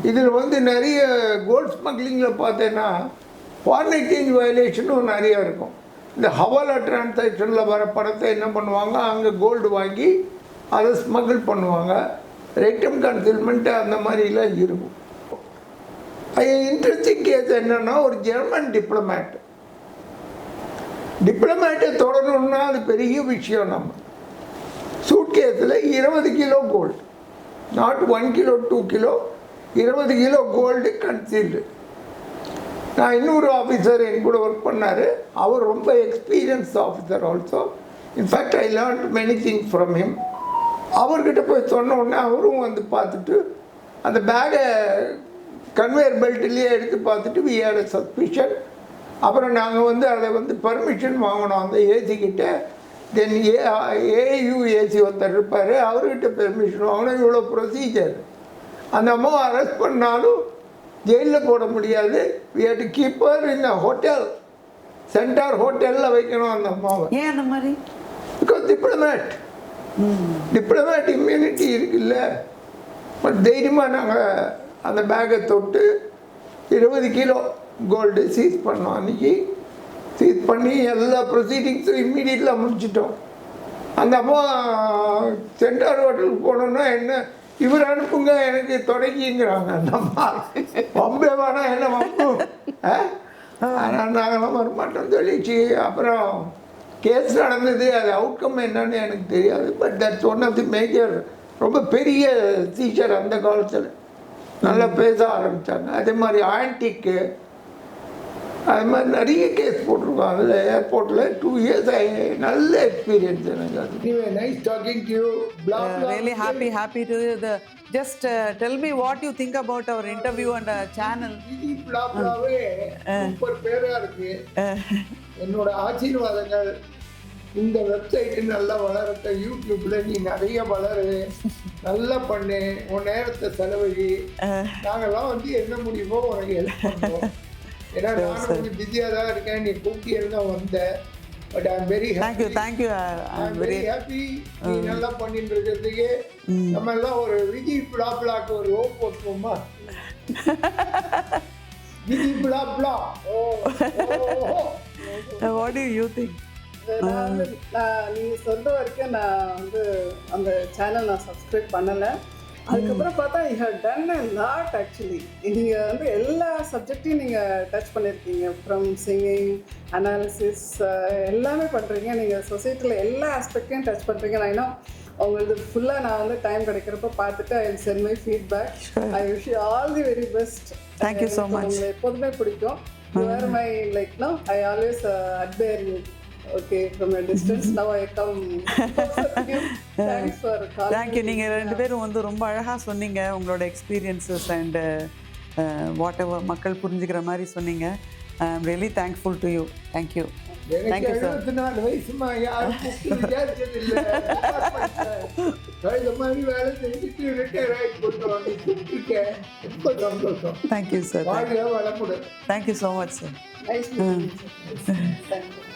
இதில் வந்து நிறைய கோல்டு ஸ்மக்லிங்கில் பார்த்தேன்னா ஃபாரின் எக்ஸ்சேஞ்ச் வயலேஷனும் நிறையா இருக்கும். இந்த ஹவாலா டிரான்சாக்ஷனில் வர பணத்தை என்ன பண்ணுவாங்க, அங்கே கோல்டு வாங்கி அதை ஸ்மகிள் பண்ணுவாங்க. ரெக்டம் கன்சில்மெண்ட் அந்த மாதிரிலாம் இருக்கும். இன்ட்ரெஸ்டிங் கேஸ் என்னன்னா, ஒரு ஜெர்மன் டிப்ளமேட்டை தொடரணும்னா அது பெரிய விஷயம். நம்ம சூட்கேஸில் 20 kilo gold, not 1 kilo 2 kilo, 20 kilo gold concealed. நான் இன்னொரு ஆஃபீஸர் என் கூட ஒர்க் பண்ணார். அவர் ரொம்ப experience officer also. In fact I learnt many things from him. அவர்கிட்ட போய் சொன்ன உடனே அவரும் வந்து பார்த்துட்டு அந்த பேகை கன்வேயர் பெல்ட்லேயே எடுத்து பார்த்துட்டு வி ஹேட் எ சஸ்பிஷன். அப்புறம் நாங்கள் வந்து அதை வந்து பர்மிஷன் வாங்கினோம் அந்த ஏசிக்கிட்ட. தென் ஏயு ஏசி ஒருத்தர் இருப்பார், அவர்கிட்ட பெர்மிஷன் வாங்கினோம். இவ்வளோ ப்ரொசீஜர். அந்த அம்மாவை அரெஸ்ட் பண்ணாலும் ஜெயிலில் போட முடியாது. We had to keep her in a hotel, Centaur ஹோட்டலில் வைக்கணும் அந்த அம்மாவை. ஏன் அந்த மாதிரி? பிகாஸ் டிப்ளமேட் இம்யூனிட்டி இருக்குல்ல. பட் தைரியமாக நாங்கள் அந்த பேக்கை தொட்டு 20 கிலோ கோல்டு சீஸ் பண்ணோம். அன்றைக்கி சீஸ் பண்ணி எல்லா ப்ரொசீடிங்ஸும் இம்மீடியட்டாக முடிச்சிட்டோம். அந்த அம்மா சென்டார் ஹோட்டலுக்கு போனோன்னா என்ன இவர் அனுப்புங்க எனக்கு தொடங்கிங்கிறாங்க. அந்த அம்மா வம்பே வேணா என்ன வம்பு, ஆனால் நாங்களாம் வரமாட்டோம் சொல்லிச்சு. அப்புறம் கேஸ் நடந்தது. அது அவுட்கம் என்னன்னு எனக்கு தெரியாது. But that's one of the major, ரொம்ப பெரிய சீச்சர் அந்த காலத்தில். நல்லா பேச ஆரம்பித்தாங்க. அதே மாதிரி ஆன்டிக்கு அது மாதிரி நிறைய கேஸ் போட்டிருக்கோம். அதில் ஏர்போர்ட்டில் 2 years நல்ல எக்ஸ்பீரியன்ஸ் எனக்கு. அது nice talking to you. Really happy to just tell me what you think about our interview and channel. Super பேராக இருக்கு. என்னோட ஆசீர்வாதங்கள். இந்த வெப்சைட்டு நல்லா வளரட்ட. யூடியூப்ல நீ நிறைய வளரு, நல்லா பண்ணு, உன் நேரத்தை செலவழி. நாங்கள்லாம் வந்து என்ன முடியுமோ உனக்கு ஹெல்ப் பண்ணுவோம். ஏன்னா நானும் கொஞ்சம் பிஸியாக தான் இருக்கேன். நீ கூப்பிட்டு தான் வந்தேன். But I am very happy. Thank you. I am very happy. நீ நல்லா பண்ணிட்டு இருக்கிறதுக்கு. நம்ம எல்லாம் ஒரு விஜய் பிளாப்லாக்கு ஒரு ஓ போட்டுவோமா? Vijay பிளாப்லா. What do you think? நீ சொல்ற வரைக்கும் நான் வந்து அந்த சேனல் நான் சப்ஸ்கிரைப் பண்ணலை. அதுக்கப்புறம் பார்த்தா you have done a lot actually. நீங்கள் வந்து எல்லா சப்ஜெக்டையும் நீங்கள் டச் பண்ணியிருக்கீங்க. ஃப்ரம் சிங்கிங், அனாலிசிஸ், எல்லாமே பண்ணுறீங்க. நீங்கள் சொசைட்டியில் எல்லா ஆஸ்பெக்டையும் டச் பண்ணுறீங்க. நான் இன்னும் உங்களுக்கு ஃபுல்லாக நான் வந்து டைம் கிடைக்கிறப்ப பார்த்துட்டு I will send my feedback. I wish you all the very best. Thank you so much. உங்களை எப்போதுமே பிடிக்கும். You are my like no I always admire you. Okay, from a distance now I come. Thanks for calling. Thank you. நீங்கள் 2 பேரும் வந்து ரொம்ப அழகாக சொன்னீங்க உங்களோட எக்ஸ்பீரியன்ஸஸ் அண்ட் வாட் எவர் மக்கள் புரிஞ்சுக்கிற மாதிரி சொன்னீங்க. I am really thankful to you. Thank you. எனக்கு தேங்க்யூ சார். 74 வயசுமா, யாரும் கூப்பிட்டு விசாரிச்சதில்லை. இந்த மாதிரி வேலை செஞ்சுட்டு ரிட்டையர் ஆகி போட்டு வந்து கூப்பிட்டுருக்கேன். ரொம்ப சந்தோஷம். Thank you sir. வாழ்க வளமுடன். Thank you so much sir. Nice meeting you. Thank you.